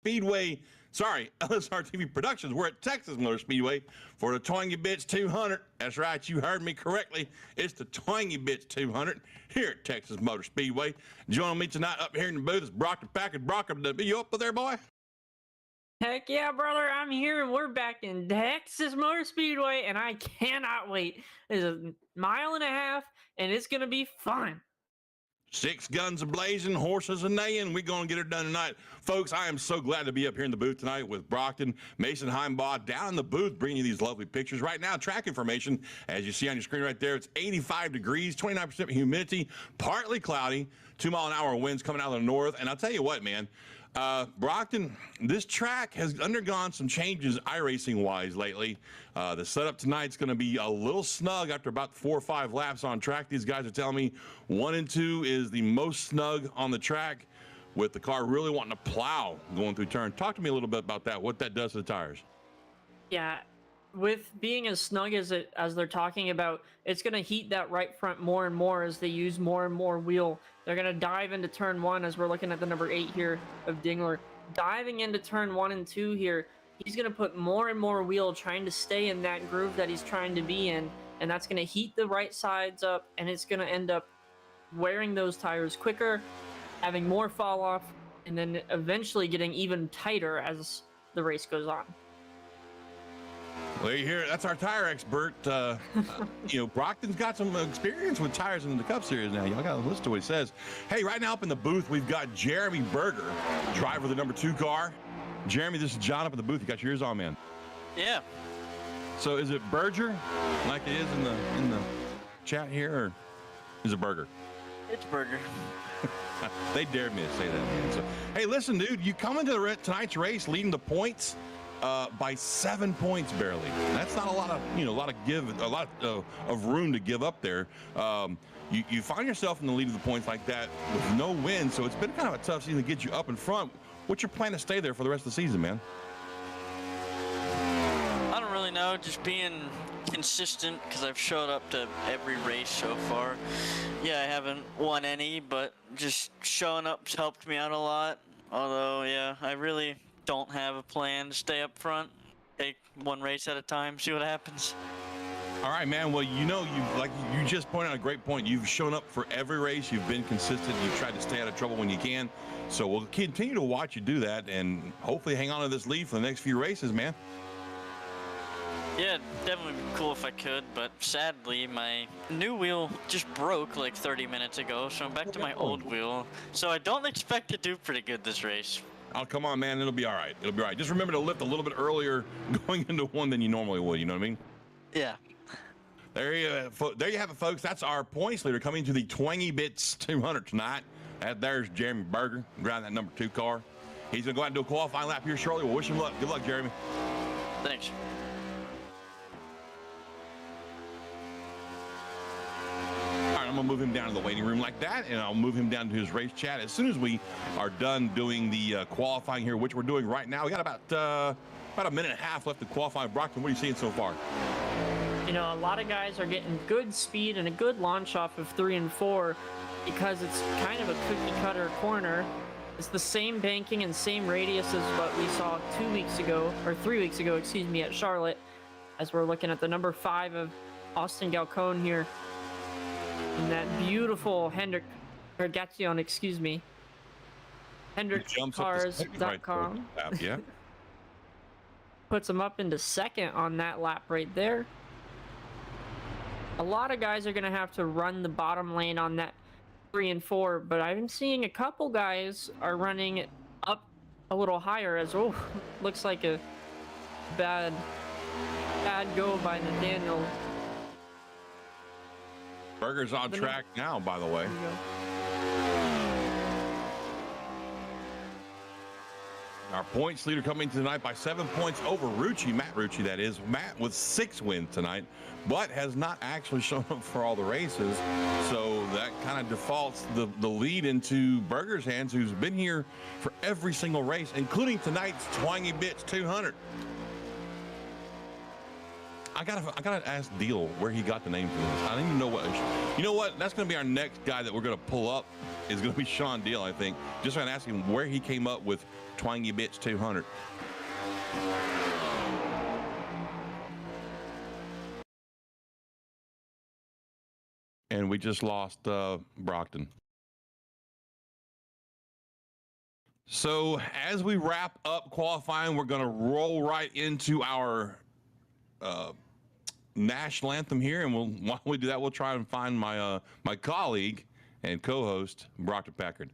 Speedway, LSRTV Productions. We're at Texas Motor Speedway for the Twangy Bits 200. That's right, you heard me correctly. It's the Twangy Bits 200 here at Texas Motor Speedway. Joining me tonight up here in the booth is Brock the Package. Brock, are you up there, boy? Heck yeah, brother, I'm here and we're back in Texas Motor Speedway and I cannot wait. It's a mile and a half and it's going to be fun. Six guns a-blazing, horses a-neighing. We're going to get it done tonight. Folks, I am so glad to be up here in the booth tonight with Brockton, Mason Heimbaugh down in the booth bringing you these lovely pictures. Right now, track information, as you see on your screen right there, it's 85 degrees, 29% humidity, partly cloudy, 2-mile-an-hour winds coming out of the north. And I'll tell you what, man, Brockton, this track has undergone some changes iRacing-wise lately. The setup tonight's going to be a little snug after about 4 or 5 laps on track. These guys are telling me 1 and 2 is the most snug on the track, with the car really wanting to plow going through turn. Talk to me a little bit about that, what that does to the tires. Yeah, with being as snug as they're talking about, it's going to heat that right front more and more as they use more and more wheel. They're going to dive into turn 1 as we're looking at the number 8 here of Dingler. Diving into turn 1 and 2 here, he's going to put more and more wheel trying to stay in that groove that he's trying to be in, and that's going to heat the right sides up, and it's going to end up wearing those tires quicker, having more fall off, and then eventually getting even tighter as the race goes on. Well, you hear, that's our tire expert. Brockton's got some experience with tires in the Cup Series now. Y'all got to listen to what he says. Hey, right now up in the booth, we've got Jeremy Berger, driver of the number 2 car. Jeremy, this is John up in the booth. You got your ears on, man. Yeah. So is it Berger, like it is in the chat here, or is it Berger? It's Berger. They dared me to say that, man. So, hey, listen, dude, you come into tonight's race leading the points by 7 points barely. That's not a lot of room to give up there. You find yourself in the lead of the points like that with no win, so it's been kind of a tough season to get you up in front. What's your plan to stay there for the rest of the season, man? I don't really know, just being consistent, because I've showed up to every race so far. Yeah, I haven't won any, but just showing up's helped me out a lot. Although, yeah, I really don't have a plan to stay up front. Take one race at a time, see what happens. All right, man. Well, you just pointed out a great point. You've shown up for every race. You've been consistent. You've tried to stay out of trouble when you can. So we'll continue to watch you do that and hopefully hang on to this lead for the next few races, man. Yeah, definitely be cool if I could, but sadly my new wheel just broke like 30 minutes ago, so I'm back to my old wheel. So I don't expect to do pretty good this race. Oh, come on, man. It'll be all right. It'll be all right. Just remember to lift a little bit earlier going into one than you normally would. You know what I mean? Yeah. There you have it, folks. That's our points leader coming to the Twangy Bits 200 tonight. There's Jeremy Berger driving that number 2 car. He's going to go out and do a qualifying lap here shortly. We'll wish him luck. Good luck, Jeremy. Thanks. I'm going to move him down to the waiting room like that, and I'll move him down to his race chat as soon as we are done doing the qualifying here, which we're doing right now. We got about a minute and a half left to qualify. Brockton, what are you seeing so far? You know, a lot of guys are getting good speed and a good launch off of 3 and 4 because it's kind of a cookie-cutter corner. It's the same banking and same radius as what we saw 3 weeks ago, excuse me, at Charlotte, as we're looking at the number 5 of Austin Galcone here. And that beautiful Hendrickson, excuse me. HendrickCars.com. Yeah. Puts him up into second on that lap right there. A lot of guys are going to have to run the bottom lane on that 3 and 4, but I've been seeing a couple guys are running up a little higher as, looks like a bad go by Nathaniel. Berger's on track now, by the way. Our points leader coming tonight by 7 points over Matt Rucci, that is. Matt with 6 wins tonight, but has not actually shown up for all the races. So that kind of defaults the lead into Berger's hands, who's been here for every single race, including tonight's Twangy Bits 200. I gotta ask Deal where he got the name for this. I don't even know what. You know what? That's gonna be our next guy that we're gonna pull up. Is gonna be Sean Deal, I think. Just gonna ask him where he came up with Twangy Bits 200. And we just lost Brockton. So as we wrap up qualifying, we're going to roll right into our national anthem here, and while we do that, we'll try and find my my colleague and co-host Brockton Packard.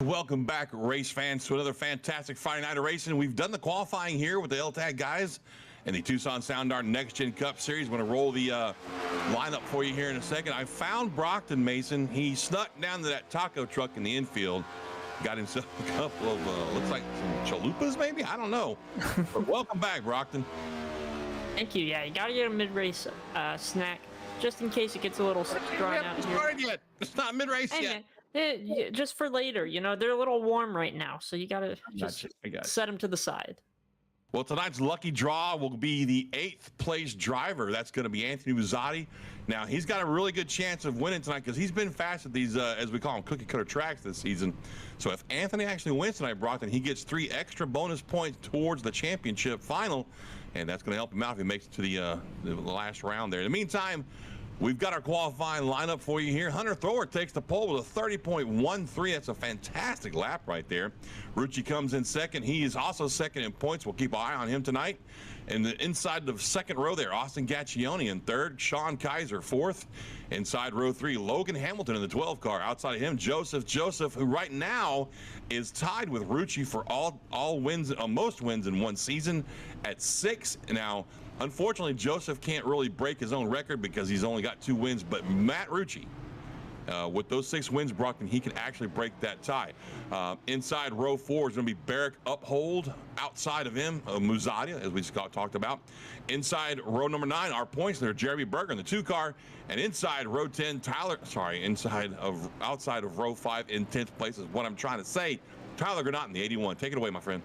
Welcome back, race fans, to another fantastic Friday night of racing. We've done the qualifying here with the L-TAC guys in the Tucson Sound Art Next Gen Cup Series. I'm going to roll the lineup for you here in a second. I found Brockton Mason. He snuck down to that taco truck in the infield, got himself a couple of, looks like some chalupas maybe? I don't know. But welcome back, Brockton. Thank you. Yeah, you got to get a mid-race snack just in case it gets a little drawn out here. Started yet. It's not mid-race yet. Man, just for later, you know, they're a little warm right now, so you gotta just set them to the side. Well, tonight's lucky draw will be the 8th place driver. That's going to be Anthony Buzzati. Now, he's got a really good chance of winning tonight because he's been fast at these, as we call them, cookie cutter tracks this season. So if Anthony actually wins tonight, Brockton, he gets 3 extra bonus points towards the championship final, and that's going to help him out if he makes it to the last round there. In the meantime, we've got our qualifying lineup for you here. Hunter Thrower takes the pole with a 30.13. That's a fantastic lap right there. Rucci comes in second. He is also second in points. We'll keep an eye on him tonight. And inside the second row there, Austin Gaccione in third. Sean Kaiser fourth. Inside row 3, Logan Hamilton in the 12 car. Outside of him, Joseph, who right now is tied with Rucci for all wins, most wins in one season at 6. Now, unfortunately, Joseph can't really break his own record because he's only got 2 wins, but Matt Rucci, with those 6 wins, Brockton, he can actually break that tie. Inside row 4 is going to be Barrick Uphold. Outside of him, Muzadia, as we just talked about. Inside row number 9, our points there, Jeremy Berger in the 2 car. And inside row 10, outside of row 5 in 10th place is what I'm trying to say. Tyler Granat in the 81. Take it away, my friend.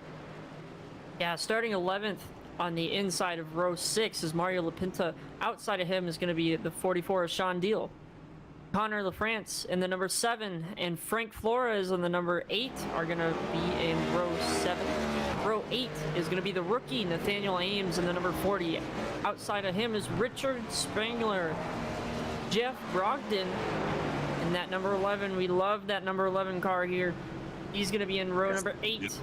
Yeah, starting 11th on the inside of row 6 is Mario Lapinta. Outside of him is going to be the 44 Sean Deal. Connor LaFrance in the number 7 and Frank Flores in the number 8 are going to be in row 7. Row 8 is going to be the rookie Nathaniel Ames in the number 40. Outside of him is Richard Spangler. Jeff Brogdon in that number 11. We love that number 11 car here. He's going to be in row number 8.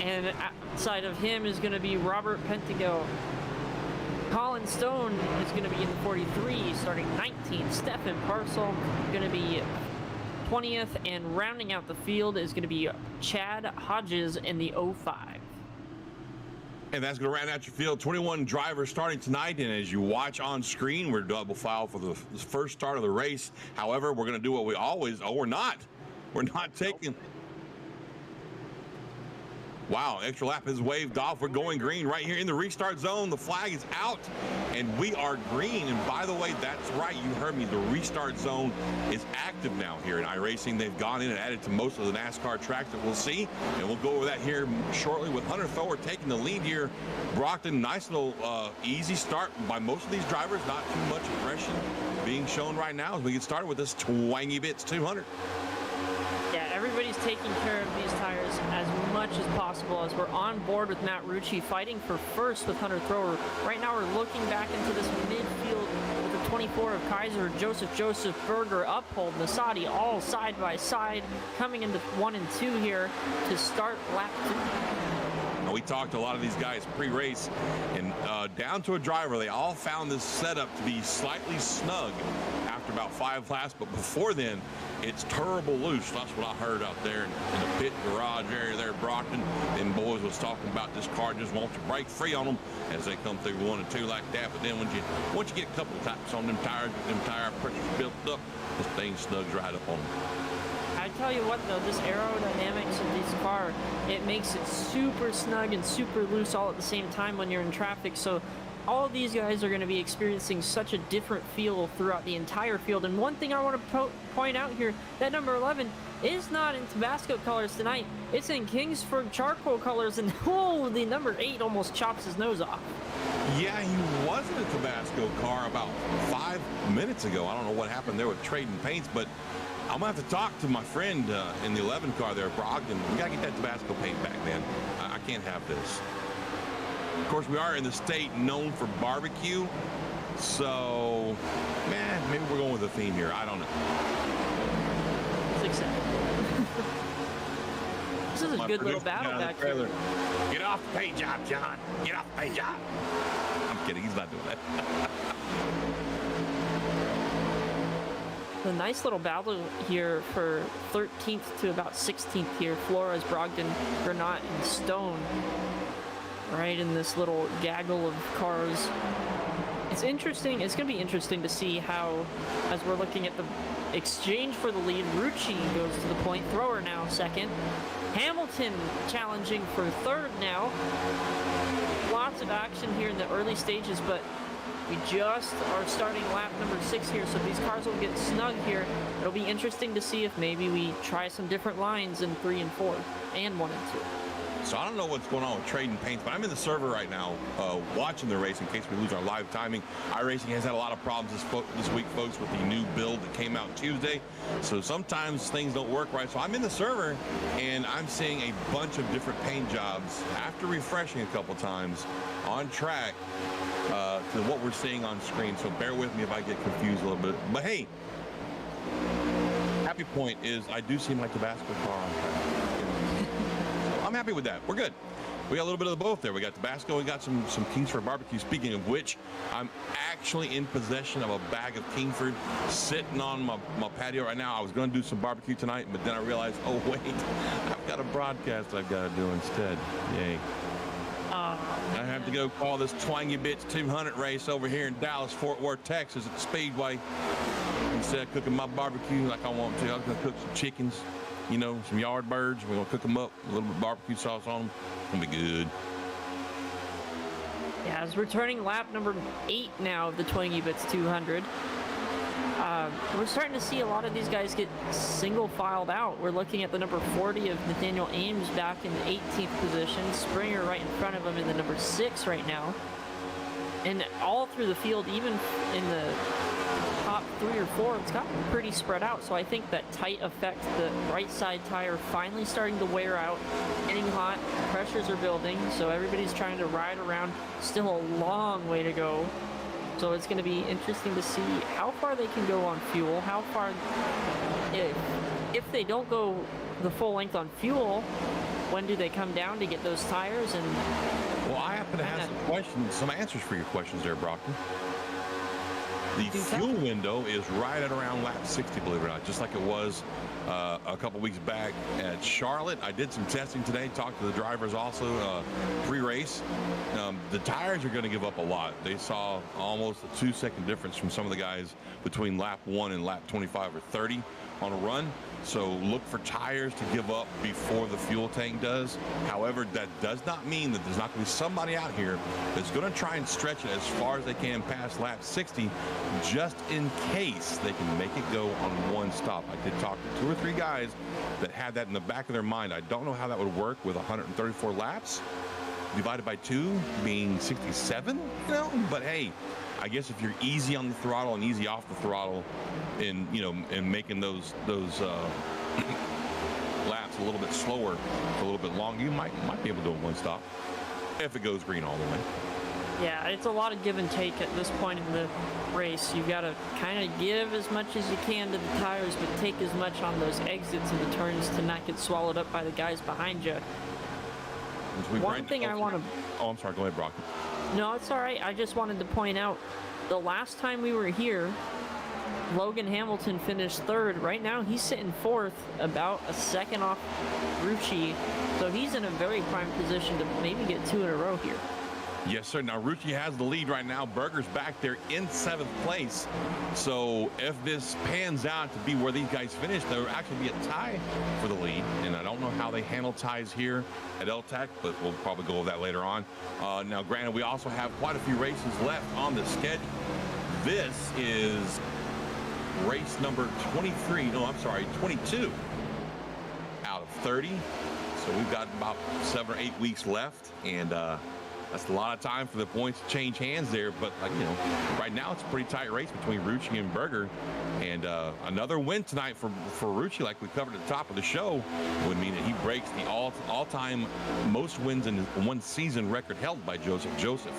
And outside of him is going to be Robert Pentago. Colin Stone is going to be in the 43, starting 19th. Stefan Parcel going to be 20th, and rounding out the field is going to be Chad Hodges in the 05. And that's going to round out your field. 21 drivers starting tonight, and as you watch on screen, we're double file for the first start of the race. However, we're going to do what we always, we're not taking... Wow, extra lap is waved off. We're going green right here in the restart zone. The flag is out, and we are green. And by the way, that's right. You heard me. The restart zone is active now here in iRacing. They've gone in and added to most of the NASCAR tracks that we'll see, and we'll go over that here shortly with Hunter Thrower taking the lead here. Brockton, nice little easy start by most of these drivers. Not too much aggression being shown right now as we get started with this Twangy Bits 200. Yeah, everybody's taking care of these tires as much as possible as we're on board with Matt Rucci fighting for first with Hunter Thrower. Right now we're looking back into this midfield with the 24 of Kaiser, Joseph Berger, Uphold, Nasati, all side by side, coming into 1 and 2 here to start lap 2. Now, we talked to a lot of these guys pre-race, and down to a driver, they all found this setup to be slightly snug after about 5 laps, but before then, it's terrible loose. That's what I heard out there in the pit garage area there at Brockton. Them boys was talking about this car just wants to break free on them as they come through 1 and 2 like that. But then once you get a couple of taps on them tires, with them tire pressures built up, this thing snugs right up on them. I tell you what though, this aerodynamics of this car, it makes it super snug and super loose all at the same time when you're in traffic. So all of these guys are going to be experiencing such a different feel throughout the entire field. And one thing I want to point out here, that number 11 is not in Tabasco colors tonight. It's in Kingsford charcoal colors, and oh, the number 8 almost chops his nose off. Yeah, he was in a Tabasco car about 5 minutes ago. I don't know what happened there with trading paints, but I'm going to have to talk to my friend in the 11 car there, Brogdon. We got to get that Tabasco paint back, man. I can't have this. Of course, we are in the state known for barbecue, so, man, maybe we're going with a theme here. I don't know. It's acceptable. This is a good little battle back here. Get off the paint job, John. Get off the paint job. I'm kidding. He's not doing that. A nice little battle here for 13th to about 16th here. Flores, Brogdon, Granat, and Stone. Right in this little gaggle of cars. It's interesting. It's going to be interesting to see how, as we're looking at the exchange for the lead, Rucci goes to the point. Thrower now second. Hamilton challenging for third now. Lots of action here in the early stages, but we just are starting lap number 6 here, so these cars will get snug here. It'll be interesting to see if maybe we try some different lines in 3 and 4 and 1 and 2. So I don't know what's going on with trading paints, but I'm in the server right now watching the race in case we lose our live timing. iRacing has had a lot of problems this week, folks, with the new build that came out Tuesday. So sometimes things don't work right. So I'm in the server, and I'm seeing a bunch of different paint jobs after refreshing a couple times on track to what we're seeing on screen. So bear with me if I get confused a little bit. But hey, happy point is I do see my Tabasco car on track. I'm happy with that. We're good. We got a little bit of the both there. We got Tabasco. We got some Kingsford barbecue. Speaking of which, I'm actually in possession of a bag of Kingsford sitting on my patio right now. I was going to do some barbecue tonight, but then I realized, oh, wait, I've got a broadcast I've got to do instead. Yay. I have to go call this Twangy Bits 200 race over here in Dallas, Fort Worth, Texas at the Speedway. Instead of cooking my barbecue like I want to, I'm going to cook some chickens. You know, some yard birds. We're going to cook them up, a little bit of barbecue sauce on them. It's going to be good. Yeah, as we're turning lap number 8 now of the Twangy Bits 200, we're starting to see a lot of these guys get single filed out. We're looking at the number 40 of Nathaniel Ames back in the 18th position. Springer right in front of him in the number 6 right now. And all through the field, even in the top 3 or 4, it's gotten pretty spread out. So I think that tight effect, the right side tire finally starting to wear out, getting hot, pressures are building, so everybody's trying to ride around. Still a long way to go. So it's going to be interesting to see how far they can go on fuel, how far, if they don't go the full length on fuel, when do they come down to get those tires? And well, I happen to have some answers for your questions there, Brockton. The fuel window is right at around lap 60, believe it or not, just like it was a couple weeks back at Charlotte. I did some testing today, talked to the drivers also pre-race. The tires are going to give up a lot. They saw almost a 2-second difference from some of the guys between lap 1 and lap 25 or 30. on a run. So look for tires to give up before the fuel tank does. However, that does not mean that there's not going to be somebody out here that's going to try and stretch it as far as they can past lap 60, just in case they can make it go on one stop. I did talk to 2 or 3 guys that had that in the back of their mind. I don't know how that would work with 134 laps divided by 2 being 67, but hey, I guess if you're easy on the throttle and easy off the throttle and making those laps a little bit slower, a little bit longer, you might be able to do it one stop if it goes green all the way. Yeah, it's a lot of give and take at this point in the race. You've got to kind of give as much as you can to the tires, but take as much on those exits and the turns to not get swallowed up by the guys behind you. One thing I want to... Oh, I'm sorry. Go ahead, Brock. No, it's all right. I just wanted to point out, the last time we were here, Logan Hamilton finished 3rd. Right now, he's sitting 4th, about a second off Rucci. So he's in a very prime position to maybe get 2 in a row here. Yes, sir. Now, Rucci has the lead right now. Berger's back there in 7th place. So if this pans out to be where these guys finish, there will actually be a tie for the lead. And I don't know how they handle ties here at L-TAC, but we'll probably go over that later on. Now, granted, we also have quite a few races left on the schedule. This is race number 22 out of 30. So we've got about 7 or 8 weeks left. And, that's a lot of time for the points to change hands there, but right now it's a pretty tight race between Rucci and Berger, and another win tonight for Rucci, like we covered at the top of the show, would mean that he breaks the all-time most wins in one season record held by Joseph.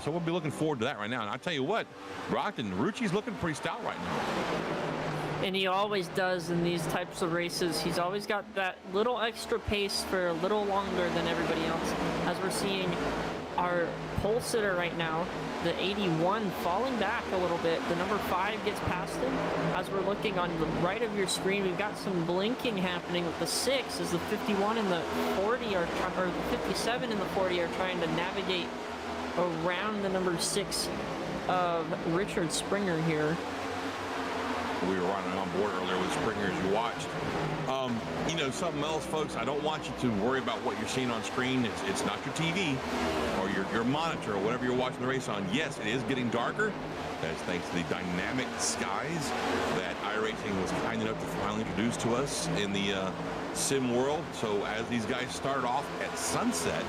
So we'll be looking forward to that right now. And I tell you what, Brockton, Rucci's looking pretty stout right now. And he always does in these types of races. He's always got that little extra pace for a little longer than everybody else. As we're seeing our pole sitter right now, the 81, falling back a little bit. The number 5 gets past him. As we're looking on the right of your screen, we've got some blinking happening with the 6 as the 51 and the 40 or the 57 and the 40 are trying to navigate around the number 6 of Richard Springer here. We were running on board earlier with Springer as you watched. Something else, folks, I don't want you to worry about what you're seeing on screen. It's not your TV or your monitor or whatever you're watching the race on. Yes, it is getting darker. That's thanks to the dynamic skies that iRacing was kind enough to finally introduce to us in the sim world. So as these guys start off at sunset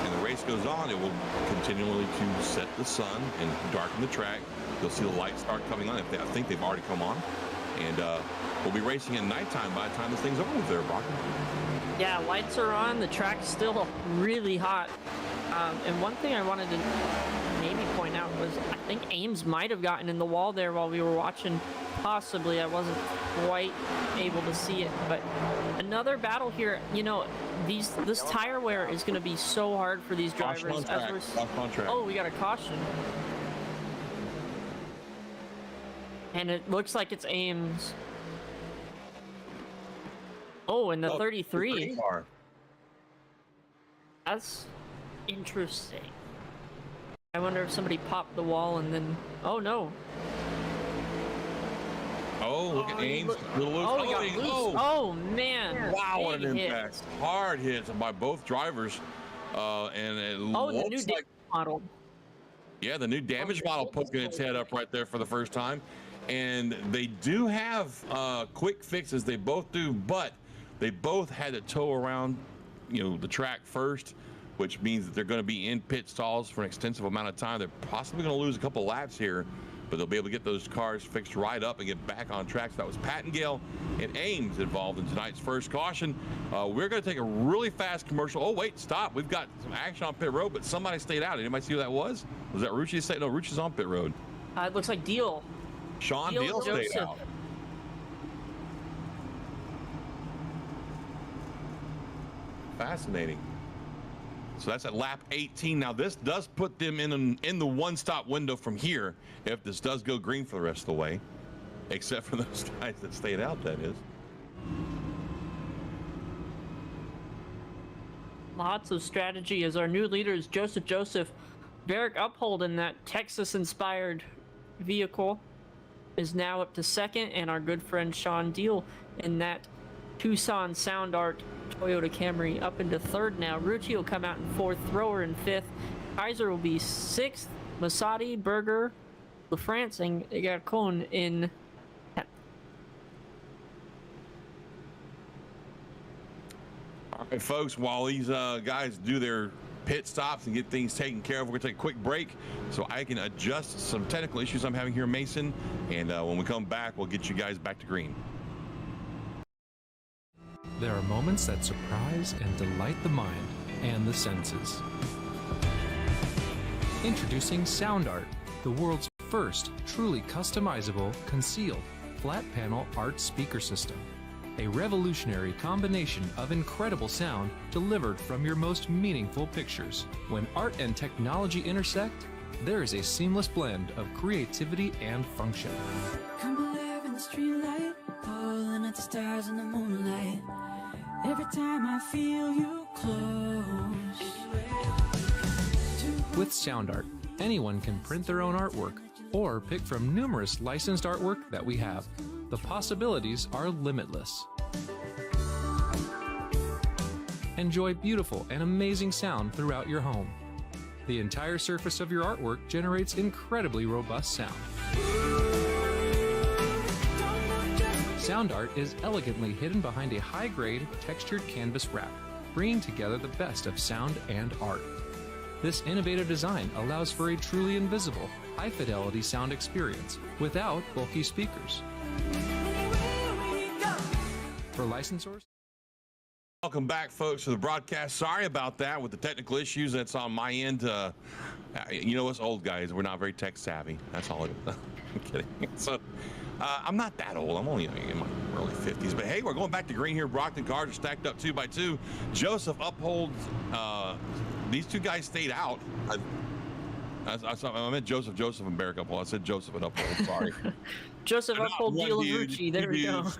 and the race goes on, it will continually to set the sun and darken the track. You'll see the lights start coming on. I think they've already come on. And we'll be racing at nighttime by the time this thing's over there, Brock. Yeah, lights are on. The track's still really hot. And one thing I wanted to maybe point out was I think Ames might have gotten in the wall there while we were watching. Possibly. I wasn't quite able to see it. But another battle here. This tire wear is going to be so hard for these drivers. Oh, we got a caution. And it looks like it's Ames. Oh, and the 33. That's interesting. I wonder if somebody popped the wall and then... Oh, no. Oh, look at Ames. Little loose. Oh, he got loose. Oh, man. Wow, what an impact. Hard hits by both drivers. And it looks the new like... model. Yeah, the new damage model poking its head up right there for the first time. And they do have quick fixes. They both do, but they both had to tow around, the track first, which means that they're going to be in pit stalls for an extensive amount of time. They're possibly going to lose a couple laps here, but they'll be able to get those cars fixed right up and get back on track. So that was Pattengale and Ames involved in tonight's first caution. We're going to take a really fast commercial. Oh, wait, stop. We've got some action on pit road, but somebody stayed out. Anybody see who that was? Was that Rucci? No, Rucci's on pit road. It looks like Deal. Sean Deal stayed out. Fascinating. So that's at lap 18. Now this does put them in the one-stop window from here if this does go green for the rest of the way, except for those guys that stayed out, that is. Lots of strategy as our new leader is Joseph. Derek Uphold in that Texas-inspired vehicle. is now up to second, and our good friend Sean Deal in that Tucson Sound Art Toyota Camry up into third now. Rucci will come out in fourth, Thrower in fifth, Kaiser will be sixth, Masadi, Berger, LaFrance, and Gacon in 10th. All right, folks, while these guys do their pit stops and get things taken care of, we're going to take a quick break so I can adjust some technical issues I'm having here, Mason. And when we come back, we'll get you guys back to green. There are moments that surprise and delight the mind and the senses. Introducing Sound Art, the world's first truly customizable, concealed, flat panel art speaker system. A revolutionary combination of incredible sound delivered from your most meaningful pictures. When art and technology intersect, there is a seamless blend of creativity and function. Come alive in the streetlight, pulling at the stars in the moonlight. Every time I feel you close. With Sound Art, anyone can print their own artwork or pick from numerous licensed artwork that we have. The possibilities are limitless. Enjoy beautiful and amazing sound throughout your home. The entire surface of your artwork generates incredibly robust sound. Sound Art is elegantly hidden behind a high-grade, textured canvas wrap, bringing together the best of sound and art. This innovative design allows for a truly invisible, high-fidelity sound experience without bulky speakers. For licensors, Welcome back, folks, to the broadcast. Sorry about that with the technical issues. That's on my end. You know us old guys, we're not very tech savvy. That's all it is. I'm kidding. So I'm not that old. I'm only in my early 50s. But hey, we're going back to green here. Brockton cars are stacked up 2 by 2. Joseph upholds. These two guys stayed out. I meant Joseph and Barret Uphold. I said Joseph and Uphold. Sorry. Joseph They're not Uphold, one Deal, and dude, Rucci. There two we go. dudes.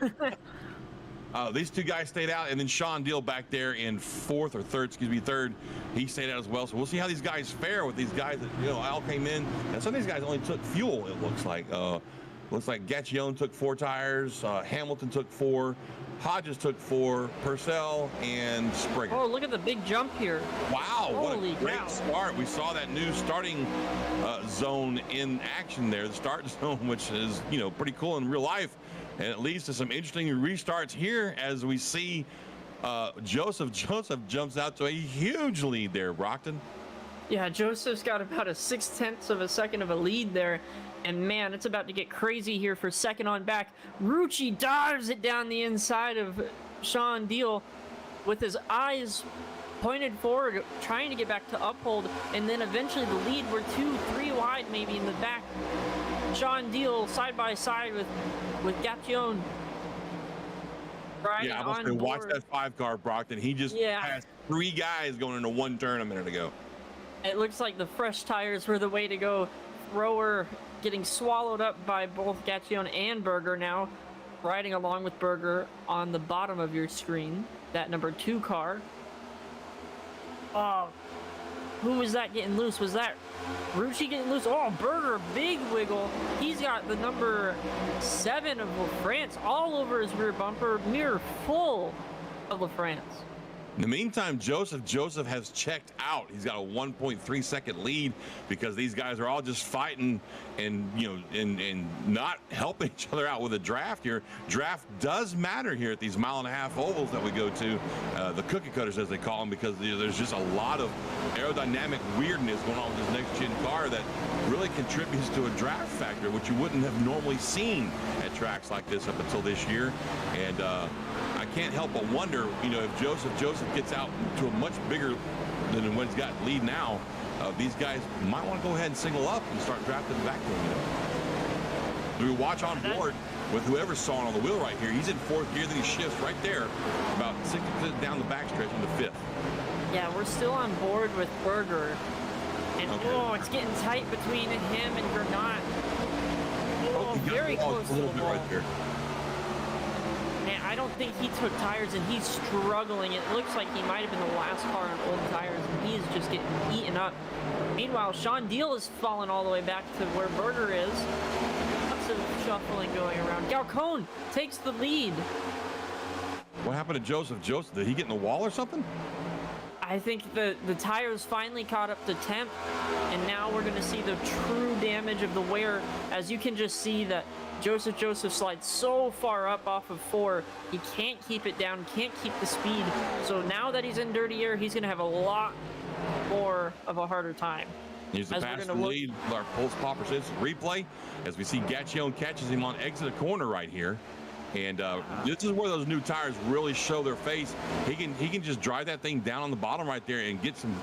These two guys stayed out, and then Sean Deal back there in third. He stayed out as well. So we'll see how these guys fare with these guys that all came in. And some of these guys only took fuel. It looks like. Looks like Gaccione took 4 tires. Hamilton took 4. Hodges took 4. Purcell and Springer. Oh, look at the big jump here. Wow, what Holy a great cow. start. We saw that new starting zone in action there, the start zone, which is, pretty cool in real life. And it leads to some interesting restarts here as we see Joseph jumps out to a huge lead there, Brockton. Yeah, Joseph's got about a 0.6 of a second of a lead there. And man, it's about to get crazy here for second on back. Rucci dives it down the inside of Sean Deal with his eyes pointed forward, trying to get back to Uphold. And then eventually the lead, we're 2-3 wide maybe in the back. Sean Deal side by side with Gaccione. Yeah, I must say, watch that 5 car, Brockton. He just passed 3 guys going into 1 turn a minute ago. It looks like the fresh tires were the way to go. Thrower getting swallowed up by both Gaccione and Berger now. Riding along with Berger on the bottom of your screen. That number 2 car. Oh, who was that getting loose? Was that Rucci getting loose? Oh, Berger, big wiggle. He's got the number 7 of LaFrance all over his rear bumper. Mirror full of LaFrance. In the meantime, Joseph has checked out. He's got a 1.3 second lead because these guys are all just fighting and and not helping each other out with a draft here. Draft does matter here at these 1.5 mile ovals that we go to, the cookie cutters as they call them, because there's just a lot of aerodynamic weirdness going on with this next gen car that really contributes to a draft factor, which you wouldn't have normally seen at tracks like this up until this year. And I can't help but wonder, if Joseph gets out to a much bigger than what he's got lead now, these guys might want to go ahead and single up and start drafting back to him. Do we watch on board with whoever's sawing on the wheel right here? He's in 4th gear, then he shifts right there about 60% down the backstretch into 5th. Yeah, we're still on board with Berger. And it's getting tight between him and Gernot. Oh, very close to the wall. Right there. Man, I don't think he took tires, and he's struggling. It looks like he might have been the last car on old tires, and he is just getting eaten up. Meanwhile, Sean Deal has fallen all the way back to where Berger is. of shuffling going around. Galcone takes the lead. What happened to Joseph? Did he get in the wall or something? I think the tires finally caught up to temp, and now we're going to see the true damage of the wear. As you can just see that Joseph slides so far up off of 4, he can't keep it down, can't keep the speed. So now that he's in dirty air, he's going to have a lot more of a harder time. Here's the As pass we're to gonna look- lead. Our Pulse Popper says replay as we see Gaccione catches him on exit a corner right here. And this is where those new tires really show their face. He can just drive that thing down on the bottom right there and get some,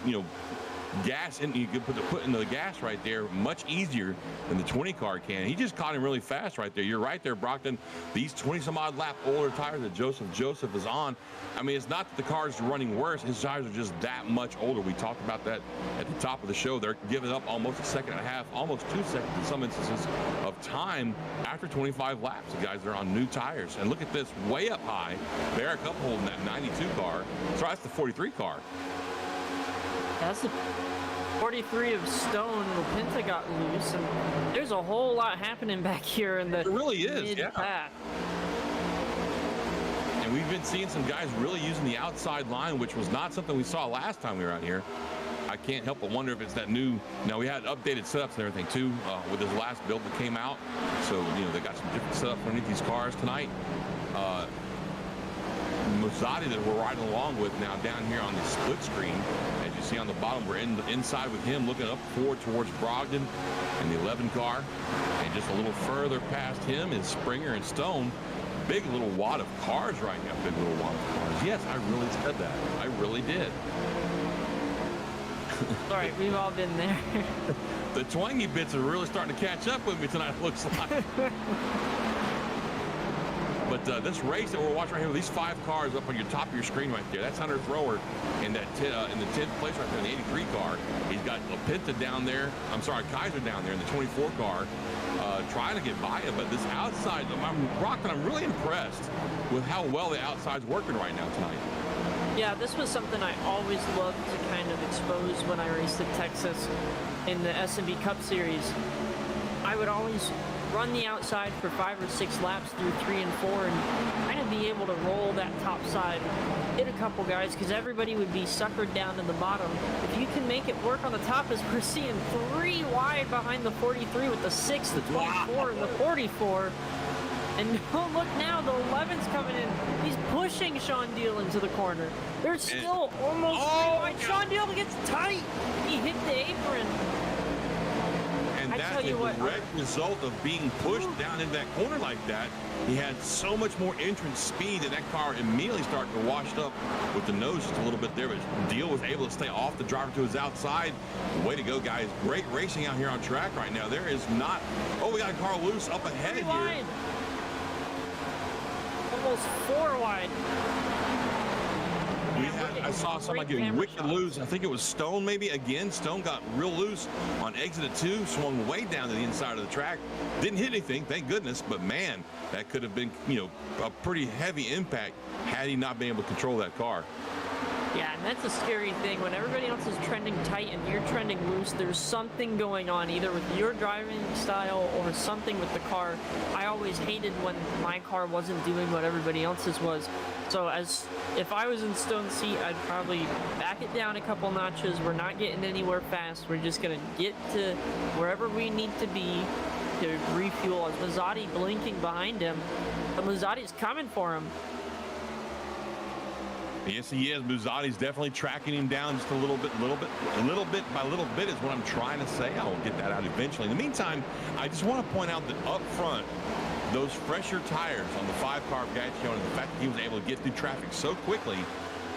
gas in. You could put into the gas right there much easier than the 20 car can. He just caught him really fast right there. You're right there, Brockton. These 20 some odd lap older tires that Joseph is on. I mean, it's not that the car's running worse. His tires are just that much older. We talked about that at the top of the show. They're giving up almost a second and a half, almost 2 seconds in some instances of time after 25 laps. The guys are on new tires. And look at this, way up high. Barret Cup holding that 92 car. Sorry, that's the 43 car. That's the 43 of Stone. Lopinta got loose, and there's a whole lot happening back here in the It really is, yeah. mid-pack. And we've been seeing some guys really using the outside line, which was not something we saw last time we were out here. I can't help but wonder if it's that new. Now we had updated setups and everything too with this last build that came out. So they got some different setups underneath these cars tonight. Mazzati that we're riding along with now down here on the split screen. As you see on the bottom, we're inside with him, looking up forward towards Brogdon and the 11 car. And just a little further past him is Springer and Stone. Big little wad of cars right now. Big little wad of cars. Yes, I really said that. I really did. Sorry, we've all been there. The twangy bits are really starting to catch up with me tonight, it looks like. But this race that we're watching right here with these 5 cars up on your top of your screen right there, that's Hunter Thrower in that in the 10th place right there in the 83 car. He's got Lopinta down there. I'm sorry, Kaiser down there in the 24 car, trying to get by him. But this outside, I'm really impressed with how well the outside's working right now tonight. Yeah, this was something I always loved to kind of expose when I raced at Texas in the S&B Cup Series. I would always run the outside for 5 or 6 laps through 3 and 4 and kind of be able to roll that top side, hit a couple guys, because everybody would be suckered down to the bottom. If you can make it work on the top, as we're seeing 3 wide behind the 43 with the 6, the 24, and the 44. And look now, the 11's coming in. He's pushing Sean Deal into the corner. They're still almost 3 wide. Sean Deal gets tight. He hit the apron. And I that's tell you a what, direct result of being pushed down in that corner like that. He had so much more entrance speed that car immediately started to wash up with the nose just a little bit there. But Deal was able to stay off the driver to his outside. Way to go, guys. Great racing out here on track right now. There is not... Oh, we got a car loose up ahead 3 here. wide. Almost 4 wide. I saw somebody getting wicked loose. I think it was Stone maybe. Again, Stone got real loose on exit at 2, swung way down to the inside of the track. Didn't hit anything, thank goodness, but man, that could have been, a pretty heavy impact had he not been able to control that car. Yeah, and that's a scary thing. When everybody else is trending tight and you're trending loose, there's something going on, either with your driving style or something with the car. I always hated when my car wasn't doing what everybody else's was. So if I was in Stone's seat, I'd probably back it down a couple notches. We're not getting anywhere fast. We're just going to get to wherever we need to be to refuel. As Mazzati blinking behind him, but Mazzati's coming for him. Yes, he is. Muzzati's definitely tracking him down just a little bit by little bit is what I'm trying to say. I will get that out eventually. In the meantime, I just want to point out that up front, those fresher tires on the 5-car Gaccione, and the fact that he was able to get through traffic so quickly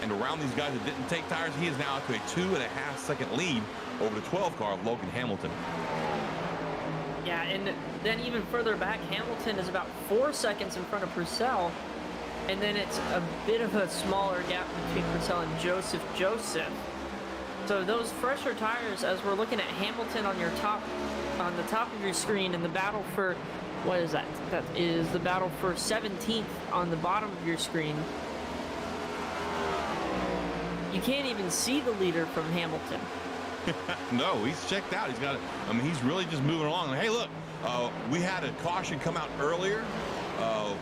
and around these guys that didn't take tires, he is now up to a 2.5-second lead over the 12-car of Logan Hamilton. Yeah, and then even further back, Hamilton is about 4 seconds in front of Purcell. And then it's a bit of a smaller gap between Purcell and Joseph. So those fresher tires, as we're looking at Hamilton on the top of your screen, in the battle for, what is that? That is the battle for 17th on the bottom of your screen. You can't even see the leader from Hamilton. No, he's checked out. He's got it. I mean, he's really just moving along. Hey, look, we had a caution come out earlier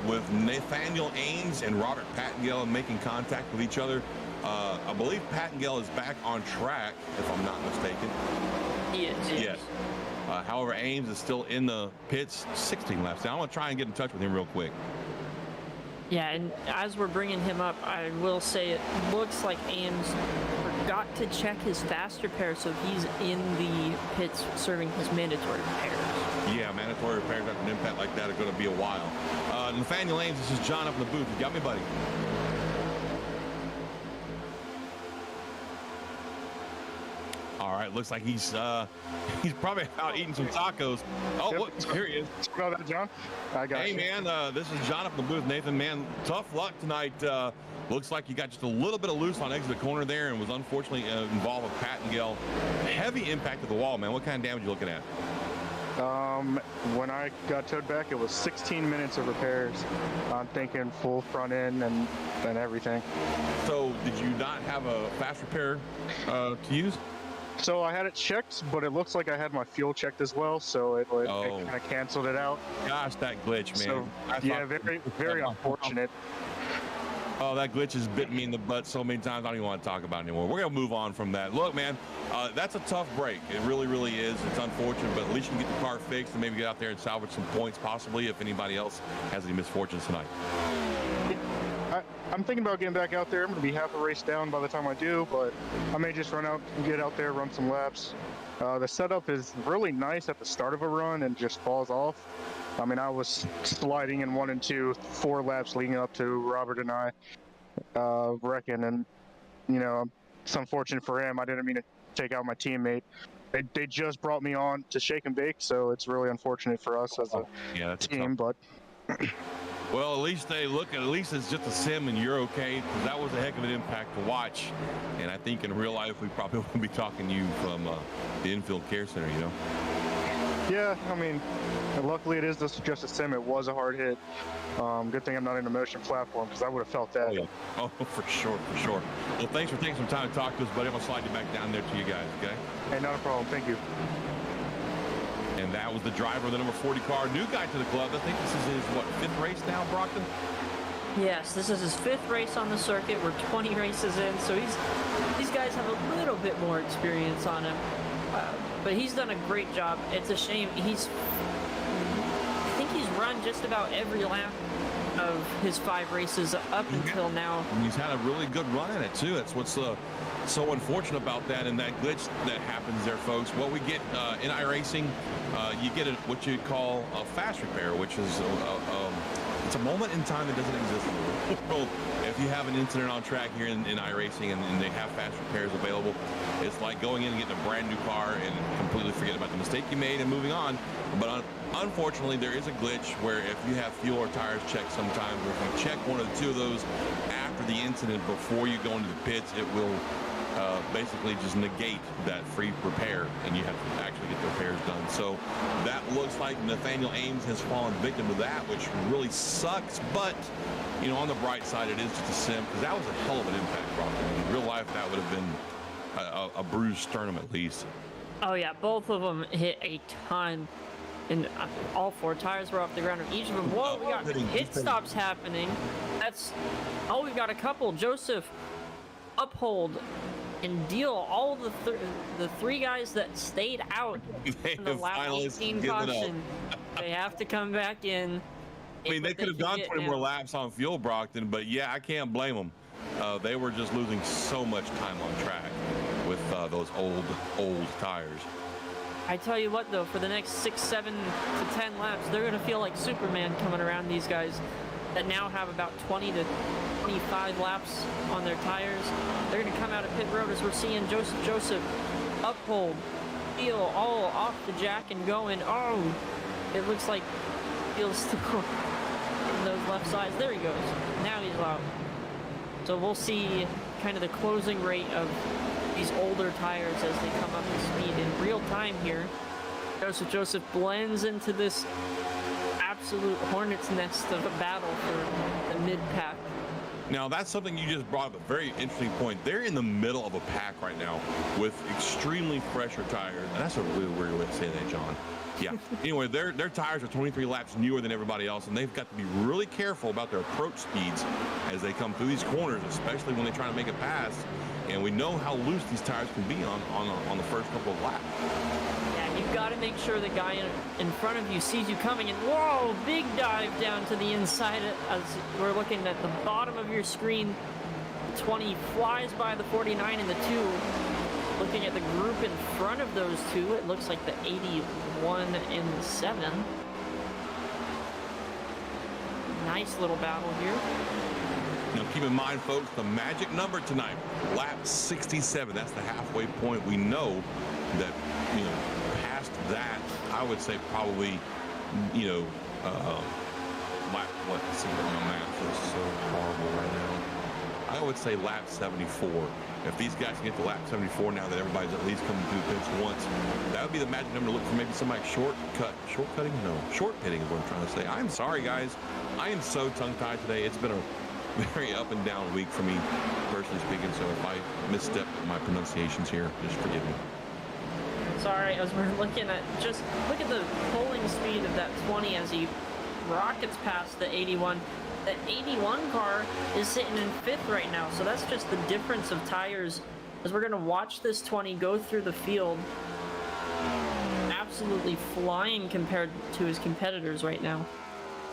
with Nathaniel Ames and Robert Pattengale making contact with each other. I believe Pattengale is back on track, if I'm not mistaken. Yes. Yes. However, Ames is still in the pits, 16 laps down. I want to try and get in touch with him real quick. Yeah, and as we're bringing him up, I will say it looks like Ames forgot to check his fast repair, so he's in the pits serving his mandatory repairs. Yeah, mandatory repairs after an impact like that are going to be a while. Nathaniel Ames, this is John up in the booth. You got me, buddy? All right, looks like he's probably out eating some tacos. Oh, Yep. look, here he is. Know that, John? I got Hey, you. man, this is John up in the booth. Nathan, man, tough luck tonight. Looks like you got just a little bit of loose on exit corner there and was unfortunately involved with Pattengale. Heavy impact to the wall, man. What kind of damage you looking at? When I got towed back, it was 16 minutes of repairs. I'm thinking full front end and everything. So did you not have a fast repair to use? So I had it checked, but it looks like I had my fuel checked as well, so it kind of canceled it out. Gosh, that glitch, man. So yeah, very unfortunate. Oh, that glitch has bitten me in the butt so many times I don't even want to talk about it anymore. We're going to move on from that. Look, man, that's a tough break. It really, really is. It's unfortunate, but at least you can get the car fixed and maybe get out there and salvage some points possibly if anybody else has any misfortunes tonight. I'm thinking about getting back out there. I'm going to be half a race down by the time I do, but I may just run out and get out there, run some laps. The setup is really nice at the start of a run and just falls off. I mean, I was sliding in 1 and 2, 4 laps leading up to Robert and I wrecking, and you know, it's unfortunate for him. I didn't mean to take out my teammate. They just brought me on to shake and bake, so it's really unfortunate for us as a team. But well, at least they look at least it's just a sim and you're okay, because that was a heck of an impact to watch. And I think in real life we probably won't be talking to you from the infield care center, you know. Yeah, I mean, luckily it is just a sim. It was a hard hit. Good thing I'm not in a motion platform, because I would have felt that. Oh, yeah. Oh, for sure, for sure. Well, thanks for taking some time to talk to us, buddy. I'm gonna slide you back down there to you guys, okay? Hey, not a problem. Thank you. And that was the driver of the number 40 car, new guy to the club. I think this is his, what, 5th race now, Brockton? Yes, this is his 5th race on the circuit. We're 20 races in, so these guys have a little bit more experience on him. But he's done a great job. It's a shame. I think he's run just about every lap of his 5 races up until now. And he's had a really good run in it, too. That's what's so unfortunate about that and that glitch that happens there, folks. What we get in iRacing, you get what you call a fast repair, which is it's a moment in time that doesn't exist in the world. If you have an incident on track here in iRacing and they have fast repairs available, it's like going in and getting a brand new car and completely forget about the mistake you made and moving on. But unfortunately, there is a glitch where if you have fuel or tires checked sometimes, or if you check one or 2 of those after the incident before you go into the pits, it will basically just negate that free repair, and you have to actually get the repairs done. So that looks like Nathaniel Ames has fallen victim to that, which really sucks. But you know, on the bright side, it is just a sim, because that was a hell of an impact, Brockton. In real life, that would have been a bruised sternum at least. Oh yeah, both of them hit a ton. And all 4 tires were off the ground of each of them. Whoa, we got hit stops happening. We've got a couple. Joseph, Uphold, and Deal. All the 3 guys that stayed out in the lap 18 caution. They have to come back in. I mean, they could have gone 20 more laps on fuel, Brockton, but yeah, I can't blame them. They were just losing so much time on track with those old tires. I tell you what, though, for the next 6, 7 to 10 laps, they're going to feel like Superman coming around these guys that now have about 20 to 25 laps on their tires. They're going to come out of pit road as we're seeing Joseph, Uphold, Deal, all off the jack and going. Oh, it looks like Deal's still in those left sides. There he goes. Now he's out. So we'll see kind of the closing rate of these older tires as they come up to speed in real time here. Joseph blends into this absolute hornet's nest of a battle for the mid-pack. Now, that's something you just brought up, a very interesting point. They're in the middle of a pack right now with extremely fresher tires. And that's a really weird way to say that, John. Yeah. Anyway, their tires are 23 laps newer than everybody else, and they've got to be really careful about their approach speeds as they come through these corners, especially when they try to make a pass. And we know how loose these tires can be on the first couple of laps. Yeah, you've got to make sure the guy in front of you sees you coming, and whoa, big dive down to the inside as we're looking at the bottom of your screen. The 20 flies by the 49 and the 2. Looking at the group in front of those two, it looks like the 81 and the 7. Nice little battle here. Now, keep in mind, folks, the magic number tonight, lap 67. That's the halfway point. We know that, past that, I would say probably, lap, let's see, my math is so horrible right now. I would say lap 74. If these guys can get to lap 74 now that everybody's at least coming through the pits once, that would be the magic number to look for. Maybe somebody short pitting is what I'm trying to say. I'm sorry, guys. I am so tongue-tied today. It's been a very up and down week for me, personally speaking. So if I misstep my pronunciations here, just forgive me. Sorry, as we're looking at, just look at the pulling speed of that 20 as he rockets past the 81. The 81 car is sitting in 5th right now, so that's just the difference of tires as we're going to watch this 20 go through the field. Absolutely flying compared to his competitors right now.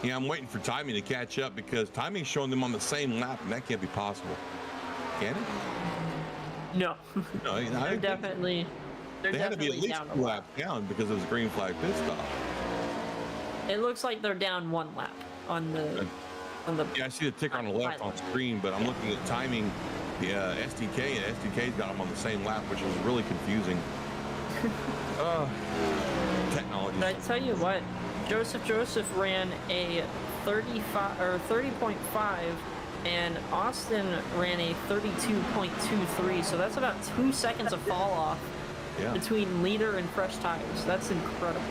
Yeah, I'm waiting for timing to catch up because timing's showing them on the same lap, and that can't be possible. Can it? No. No, they're definitely they had to be at least down 2 laps down because of his green flag pit stop. It looks like they're down 1 lap on the. Yeah, I see the ticker on the left on screen, but I'm looking at timing. The SDK, and SDK's got them on the same lap, which is really confusing. Technology. But I tell you what, Joseph ran a 35 or 30.5, and Austin ran a 32.23. So that's about 2 seconds of fall off between leader and fresh tires. That's incredible.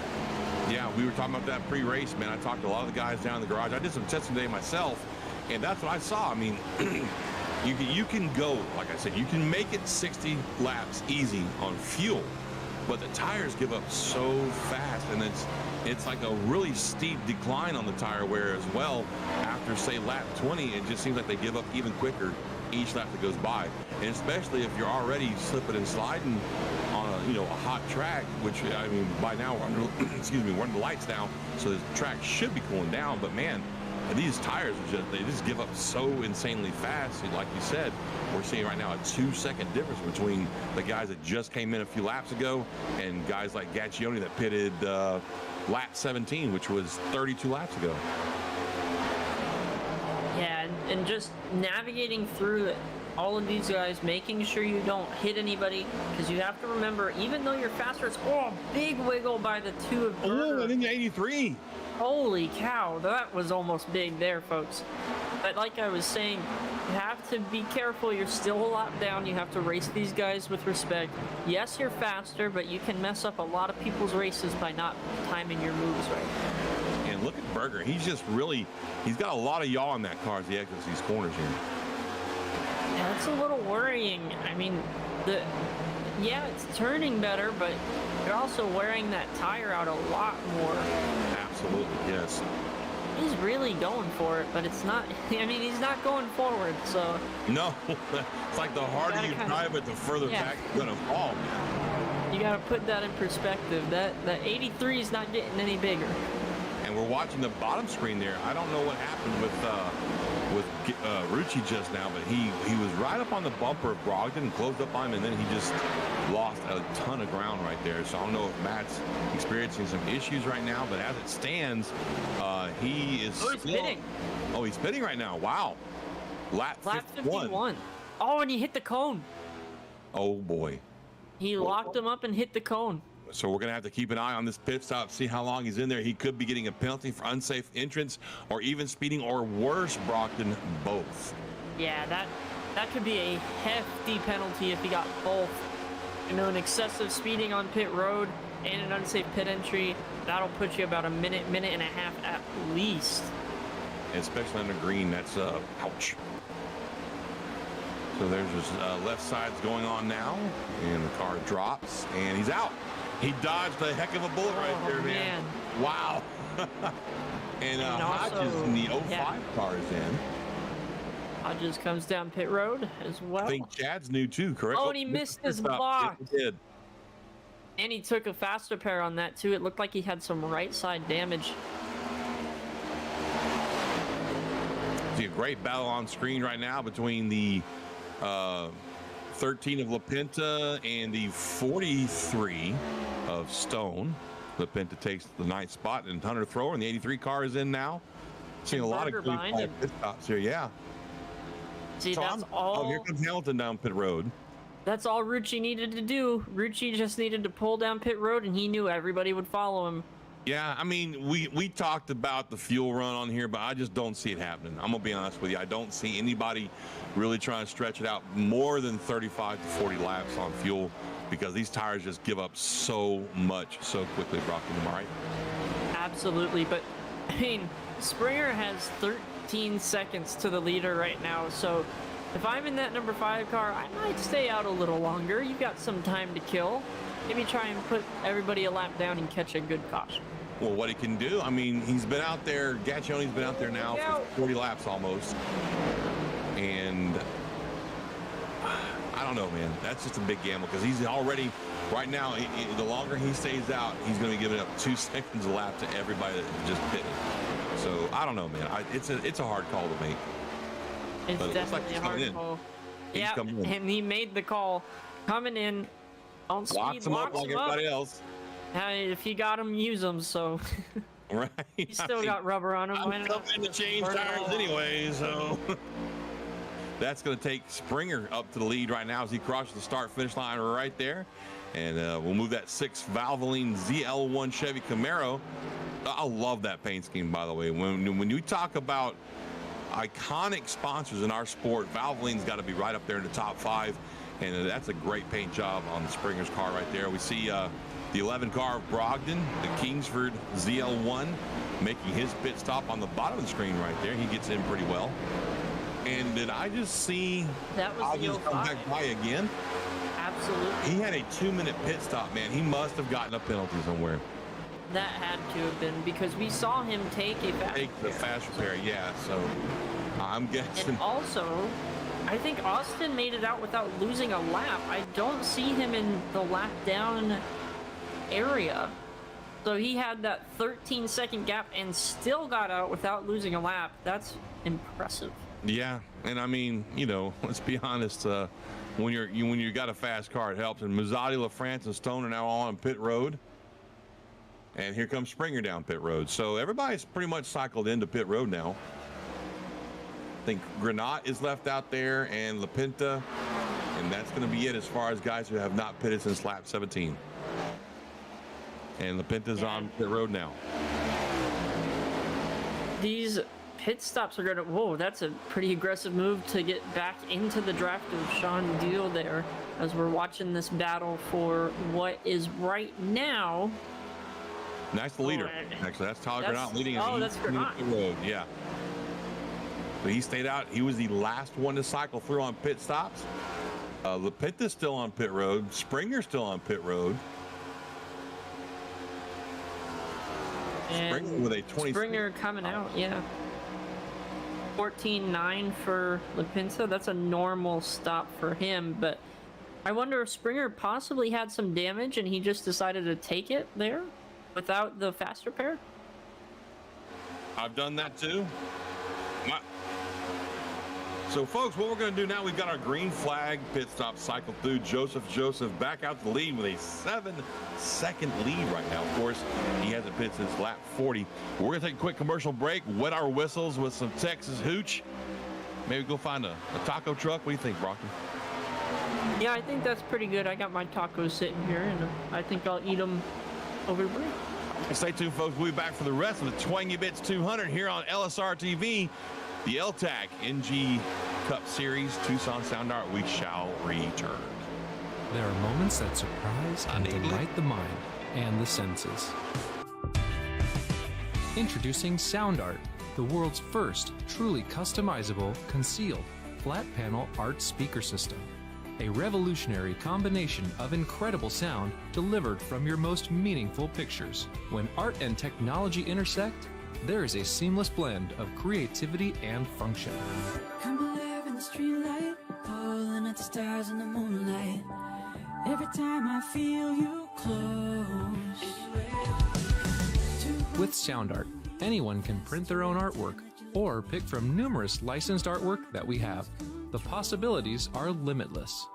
Yeah, we were talking about that pre-race, man. I talked to a lot of the guys down in the garage. I did some testing today myself, and that's what I saw. I mean, you can go, like I said, you can make it 60 laps easy on fuel, but the tires give up so fast, and it's like a really steep decline on the tire wear as well. After, say, lap 20, it just seems like they give up even quicker each lap that goes by, and especially if you're already slipping and sliding on a hot track, which I mean by now we're under we're under the lights now, so the track should be cooling down. But man, these tires they just give up so insanely fast. And like you said, we're seeing right now a 2-second difference between the guys that just came in a few laps ago and guys like Gaccione that pitted lap 17, which was 32 laps ago. Yeah, and just navigating through all of these guys, making sure you don't hit anybody, because you have to remember, even though you're faster, it's big wiggle by the 2 of Berger. I think 83. Holy cow, that was almost big there, folks. But like I was saying, you have to be careful. You're still a lap down. You have to race these guys with respect. Yes, you're faster, but you can mess up a lot of people's races by not timing your moves right. And look at Berger. He's got a lot of yaw in that car as he exits these corners here. Yeah, that's a little worrying. I mean, it's turning better, but you're also wearing that tire out a lot more. Absolutely, yes. He's really going for it, but it's not. I mean, he's not going forward, so. No, it's like the harder you drive it, the further back you're gonna fall. You gotta put that in perspective. That 83 is not getting any bigger. And we're watching the bottom screen there. I don't know what happened with Rucci just now, but he was right up on the bumper of Brogdon and closed up on him, and then he just lost a ton of ground right there. So I don't know if Matt's experiencing some issues right now, but as it stands, he is he's spinning. Oh, he's spinning right now. Wow. Lap 51. Oh, and he hit the cone. Oh, boy. He locked him up and hit the cone. So we're going to have to keep an eye on this pit stop, see how long he's in there. He could be getting a penalty for unsafe entrance or even speeding, or worse, Brockton, both. Yeah, that could be a hefty penalty if he got both. An excessive speeding on pit road and an unsafe pit entry. That'll put you about a minute and a half at least. Especially under green, that's ouch. So there's his left side's going on now, and the car drops, and he's out. He dodged a heck of a bullet right there, man. Wow. and Hodges in the 05 car is in. Hodges comes down pit road as well. I think Chad's new too, correct? Oh, and he missed his block. Yes, he did. And he took a faster pair on that too. It looked like he had some right side damage. See a great battle on screen right now between the 13 of LaPinta and the 43 of Stone. LaPinta takes the 9th spot, and Hunter Thrower and the 83 car is in now. Seeing a lot of good pit stops here, yeah. See, So that's all. Oh, here comes Hamilton down pit road. That's all Rucci needed to do. Rucci just needed to pull down pit road, and he knew everybody would follow him. Yeah, I mean, we talked about the fuel run on here, but I just don't see it happening. I'm gonna be honest with you. I don't see anybody really trying to stretch it out more than 35 to 40 laps on fuel, because these tires just give up so much so quickly, Brockton. Am I right? Absolutely, but I mean, Springer has 13 seconds to the leader right now, so if I'm in that number 5 car, I might stay out a little longer. You got some time to kill. Maybe try and put everybody a lap down and catch a good caution. Well, what he can do, I mean, he's been out there, Gaccioni's been out there now for 40 laps almost. And I don't know, man. That's just a big gamble, because he's already, right now, the longer he stays out, he's going to be giving up 2 seconds a lap to everybody that just pitted. So I don't know, man. It's a hard call to make. It's definitely a hard call. Yeah, and he made the call coming in. Don't speed, locks him up like everybody else. If you got him, use them. So right, he's still got rubber on him. I'm coming to change tires anyway, so that's going to take Springer up to the lead right now as he crosses the start-finish line right there. And we'll move that 6 Valvoline ZL1 Chevy Camaro. I love that paint scheme, by the way. When you talk about iconic sponsors in our sport, Valvoline's got to be right up there in the top 5. And that's a great paint job on the Springer's car right there. We see the 11 car of Brogdon, the Kingsford ZL1, making his pit stop on the bottom of the screen right there. He gets in pretty well. And did I just see that was the come back by again? Absolutely. He had a 2-minute pit stop, man. He must have gotten a penalty somewhere. That had to have been, because we saw him take a fast repair, yeah. So I'm guessing. And also, I think Austin made it out without losing a lap. I don't see him in the lap down area. So he had that 13-second gap and still got out without losing a lap. That's impressive. Yeah, and I mean, you know, let's be honest. When you got a fast car, it helps. And Mazzotti, LaFrance, and Stone are now all on pit road. And here comes Springer down pit road. So everybody's pretty much cycled into pit road now. I think Granat is left out there, and LaPinta, and that's going to be it as far as guys who have not pitted since lap 17. And LaPinta's on pit road now. These pit stops are going to... Whoa, that's a pretty aggressive move to get back into the draft of Sean Deal there, as we're watching this battle for what is right now... Nice the leader. Actually, that's Tyler Granat leading. That's Granat. The road, yeah. So he stayed out. He was the last one to cycle through on pit stops. LaPinta's still on pit road. Springer's still on pit road. And Springer with a 20. Springer coming out, yeah. 14.9 for LaPinta. That's a normal stop for him, but I wonder if Springer possibly had some damage and he just decided to take it there without the fast repair. I've done that too. So, folks, what we're going to do now, we've got our green flag pit stop cycle through. Joseph back out to the lead with a 7-second lead right now. Of course, he hasn't pitted since lap 40. We're going to take a quick commercial break, wet our whistles with some Texas hooch. Maybe go find a taco truck. What do you think, Brockton? Yeah, I think that's pretty good. I got my tacos sitting here, and I think I'll eat them over the break. Stay tuned, folks. We'll be back for the rest of the Twangy Bits 200 here on LSRTV. The L-TAC NG Cup Series, Tucson Sound Art. We shall return. There are moments that surprise and delight the mind and the senses. Introducing Sound Art, the world's first truly customizable, concealed, flat panel art speaker system. A revolutionary combination of incredible sound delivered from your most meaningful pictures. When art and technology intersect, there is a seamless blend of creativity and function. Come alive in the streetlight, pulling at the stars in the moonlight. Every time I feel you close. With sound art, anyone can print their own artwork or pick from numerous licensed artwork that we have. The possibilities are limitless.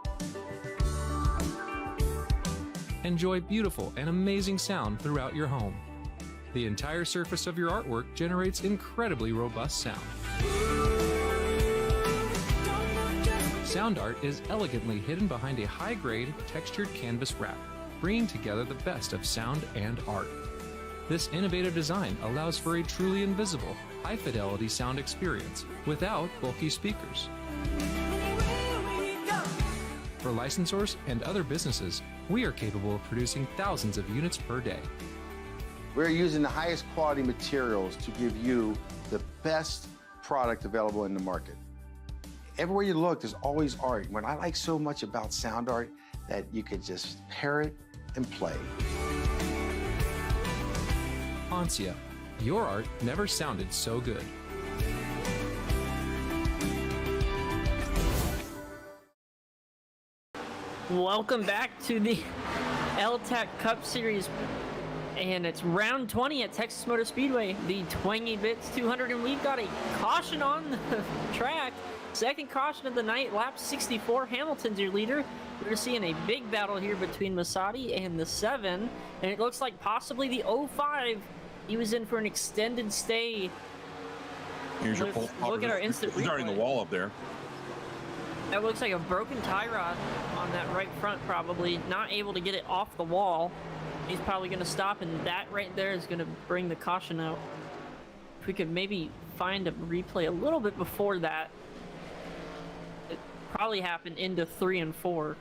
Enjoy beautiful and amazing sound throughout your home. The entire surface of your artwork generates incredibly robust sound. Sound art is elegantly hidden behind a high-grade textured canvas wrap, bringing together the best of sound and art. This innovative design allows for a truly invisible, high-fidelity sound experience without bulky speakers. For licensors and other businesses, we are capable of producing thousands of units per day. We're using the highest quality materials to give you the best product available in the market. Everywhere you look, there's always art. What I like so much about sound art, that you could just pair it and play. Ansia, your art never sounded so good. Welcome back to the L-TAC Cup Series, and it's round 20 at Texas Motor Speedway, the Twangy Bits 200, and we've got a caution on the track. Second caution of the night, lap 64. Hamilton's your leader. We're seeing a big battle here between Masati and the 7, and it looks like possibly the 05. He was in for an extended stay. Here's your Look at our instant replay. Starting the wall up there. That looks like a broken tie rod on that right front, probably. Not able to get it off the wall. He's probably going to stop, and that right there is going to bring the caution out. If we could maybe find a replay a little bit before that. It probably happened into 3 and 4.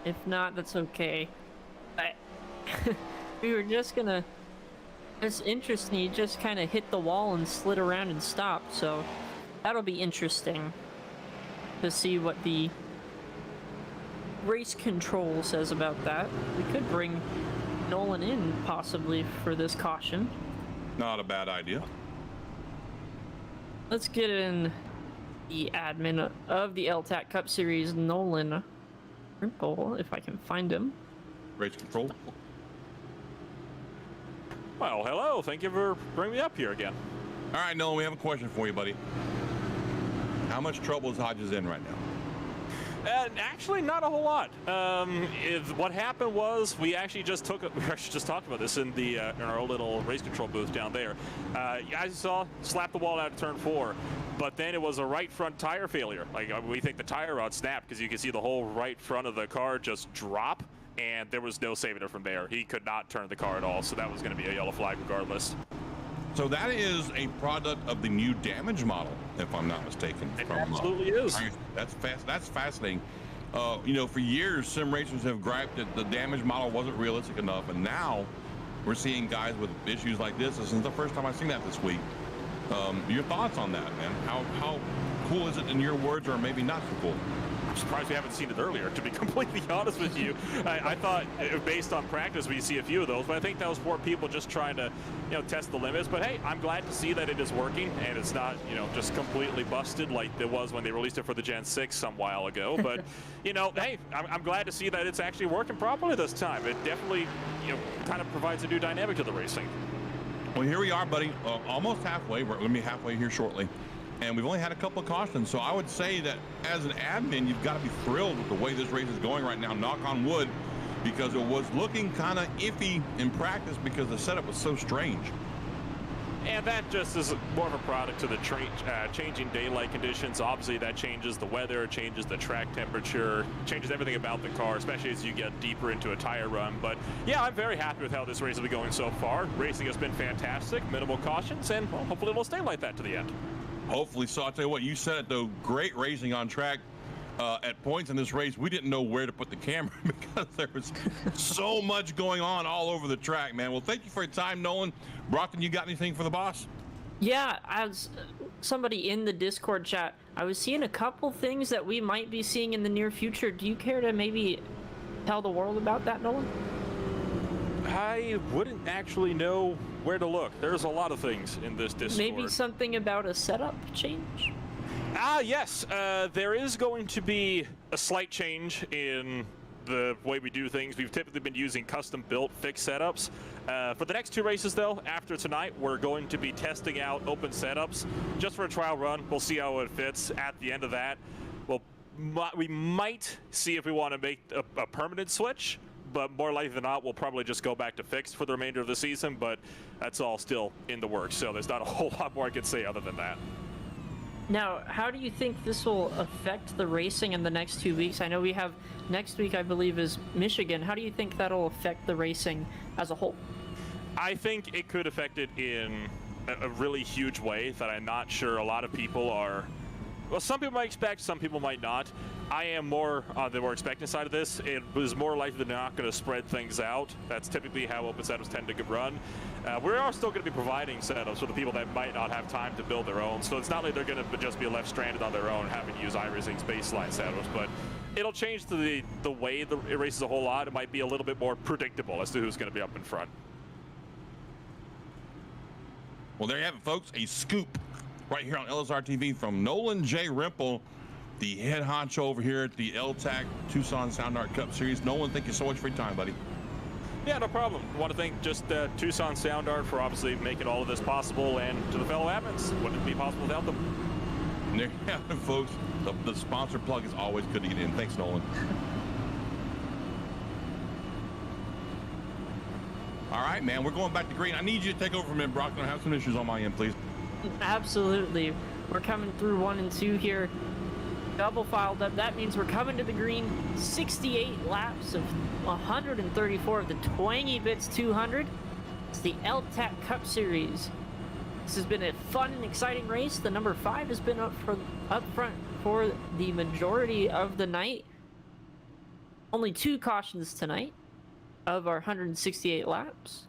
If not, that's okay. We were just going to... It's interesting, he just kind of hit the wall and slid around and stopped, so that'll be interesting to see what the race control says about that. We could bring Nolan in, possibly, for this caution. Not a bad idea. Let's get in the admin of the L-TAC Cup Series, Nolan Rimple, if I can find him. Race control. Well, hello. Thank you for bringing me up here again. All right, Nolan, we have a question for you, buddy. How much trouble is Hodges in right now? Actually, not a whole lot. What happened was we actually just talked about this in the in our little race control booth down there. As you saw, slapped the wall out of turn 4, but then it was a right front tire failure. Like we think the tire rod snapped because you can see the whole right front of the car just drop. And there was no saving it from there. He could not turn the car at all, so that was going to be a yellow flag regardless. So that is a product of the new damage model, if I'm not mistaken. It absolutely is. That's fascinating. You know, for years, sim racers have griped that the damage model wasn't realistic enough, and now we're seeing guys with issues like this. This is the first time I've seen that this week. Your thoughts on that, man? How cool is it in your words, or maybe not so cool? I'm surprised we haven't seen it earlier, to be completely honest with you. I thought, based on practice, we see a few of those, but I think that was more people just trying to, test the limits. But hey, I'm glad to see that it is working, and it's not, just completely busted like it was when they released it for the Gen 6 some while ago. But, hey, I'm glad to see that it's actually working properly this time. It definitely, kind of provides a new dynamic to the racing. Well, here we are, buddy, almost halfway. We're going to be halfway here shortly. And we've only had a couple of cautions, so I would say that as an admin, you've got to be thrilled with the way this race is going right now, knock on wood, because it was looking kind of iffy in practice because the setup was so strange. And that just is more of a product of the changing daylight conditions. Obviously, that changes the weather, changes the track temperature, changes everything about the car, especially as you get deeper into a tire run. But yeah, I'm very happy with how this race has been going so far. Racing has been fantastic, minimal cautions, and well, hopefully it will stay like that to the end. Hopefully so. I'll tell you what, you said it though, great racing on track. At points in this race, we didn't know where to put the camera because there was so much going on all over the track, man. Well, thank you for your time, Nolan. Brockton, you got anything for the boss? Yeah, as somebody in the Discord chat, I was seeing a couple things that we might be seeing in the near future. Do you care to maybe tell the world about that, Nolan? I wouldn't actually know where to look. There's a lot of things in this Discord. Maybe something about a setup change? Yes. There is going to be a slight change in the way we do things. We've typically been using custom-built fixed setups. For the next 2 races, though, after tonight, we're going to be testing out open setups just for a trial run. We'll see how it fits. At the end of that, we might see if we want to make a permanent switch, but more likely than not, we'll probably just go back to fixed for the remainder of the season, but that's all still in the works, so there's not a whole lot more I can say other than that. Now, how do you think this will affect the racing in the next 2 weeks? I know we have next week, I believe, is Michigan. How do you think that'll affect the racing as a whole? I think it could affect it in a really huge way that I'm not sure a lot of people are. Well, some people might expect, some people might not. I am more on the more expectant side of this. It was more likely than not going to spread things out. That's typically how open setups tend to run. We are still going to be providing setups for the people that might not have time to build their own. So it's not like they're going to just be left stranded on their own having to use iRacing's baseline setups. But it'll change the way the races a whole lot. It might be a little bit more predictable as to who's going to be up in front. Well, there you have it, folks. A scoop right here on LSRTV from Nolan J. Rimple, the head honcho over here at the L-TAC Tucson Sound Art Cup Series. Nolan, thank you so much for your time, buddy. Yeah, no problem. I want to thank just Tucson Sound Art for obviously making all of this possible, and to the fellow admins. Wouldn't be possible without them. And there you have it, folks. The sponsor plug is always good to get in. Thanks, Nolan. All right, man, we're going back to green. I need you to take over from him, Brock. I have some issues on my end, please. Absolutely. We're coming through 1 and 2 here. Double filed up. That means we're coming to the green. 68 laps of 134 of the Twangy Bits 200. It's the L-TAC Cup Series. This has been a fun and exciting race. The number 5 has been up front for the majority of the night. Only 2 cautions tonight of our 168 laps.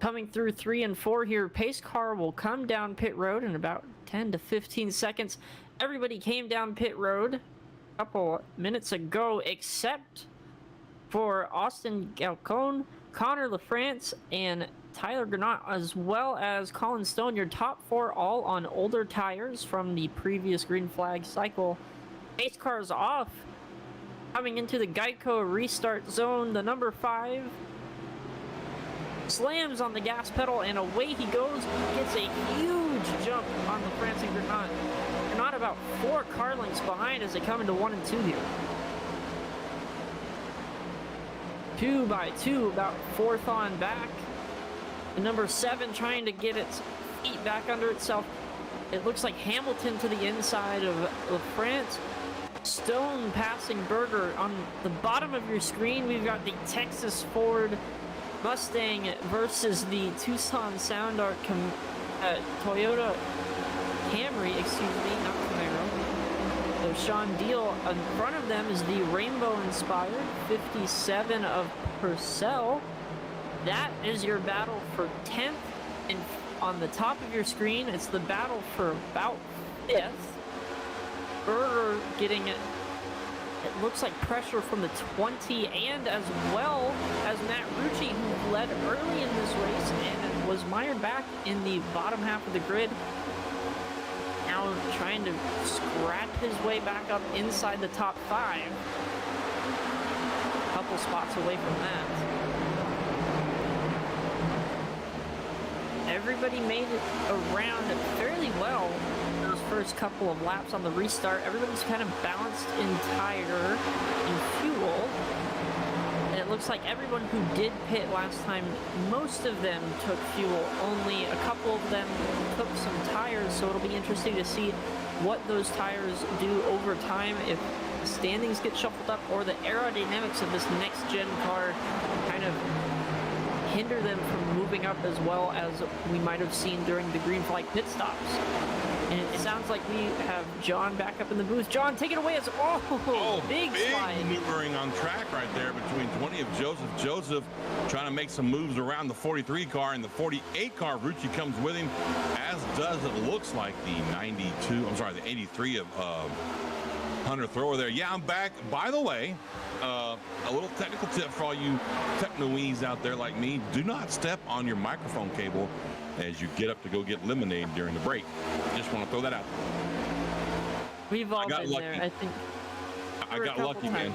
Coming through 3 and 4 here, pace car will come down pit road in about 10 to 15 seconds. Everybody came down pit road a couple minutes ago, except for Austin Galcone, Connor LaFrance, and Tyler Granat, as well as Colin Stone. Your top 4 all on older tires from the previous green flag cycle. Pace cars off. Coming into the Geico restart zone, the number 5 slams on the gas pedal, and away he goes. Gets a huge jump on LaFrance and Granat. Not about 4 car lengths behind as they come into 1 and 2 here. 2 by 2, about 4th on back. The number 7 trying to get its feet back under itself. It looks like Hamilton to the inside of LaFrance. Stone passing Berger. On the bottom of your screen, we've got the Texas Ford Mustang versus the Tucson Sound Art Toyota Camry, excuse me, not Camaro. So Sean Deal in front of them is the rainbow-inspired 57 of Purcell. That is your battle for 10th, and on the top of your screen, it's the battle for about 5th. Berger getting it looks like pressure from the 20, and as well as Matt Rucci, who led early in this race and was mired back in the bottom half of the grid. Now trying to scrap his way back up inside the top 5. A couple spots away from that. Everybody made it around fairly well those first couple of laps on the restart. Everybody's kind of balanced in tire and fuel. And it looks like everyone who did pit last time, most of them took fuel. Only a couple of them took some tires, so it'll be interesting to see what those tires do over time, if the standings get shuffled up or the aerodynamics of this next-gen car kind of hinder them from moving up as well as we might have seen during the green flag pit stops. And it sounds like we have John back up in the booth. John, take it away. It's big slide. maneuvering on track right there between 20 of Joseph. Joseph trying to make some moves around the 43 car, and the 48 car, Rucci comes with him, as does it looks like the the 83 of Hunter Thrower there. Yeah, I'm back. By the way, a little technical tip for all you techno-wees out there like me: do not step on your microphone cable as you get up to go get lemonade during the break. Just want to throw that out. We've all been there, I think. I got lucky, man.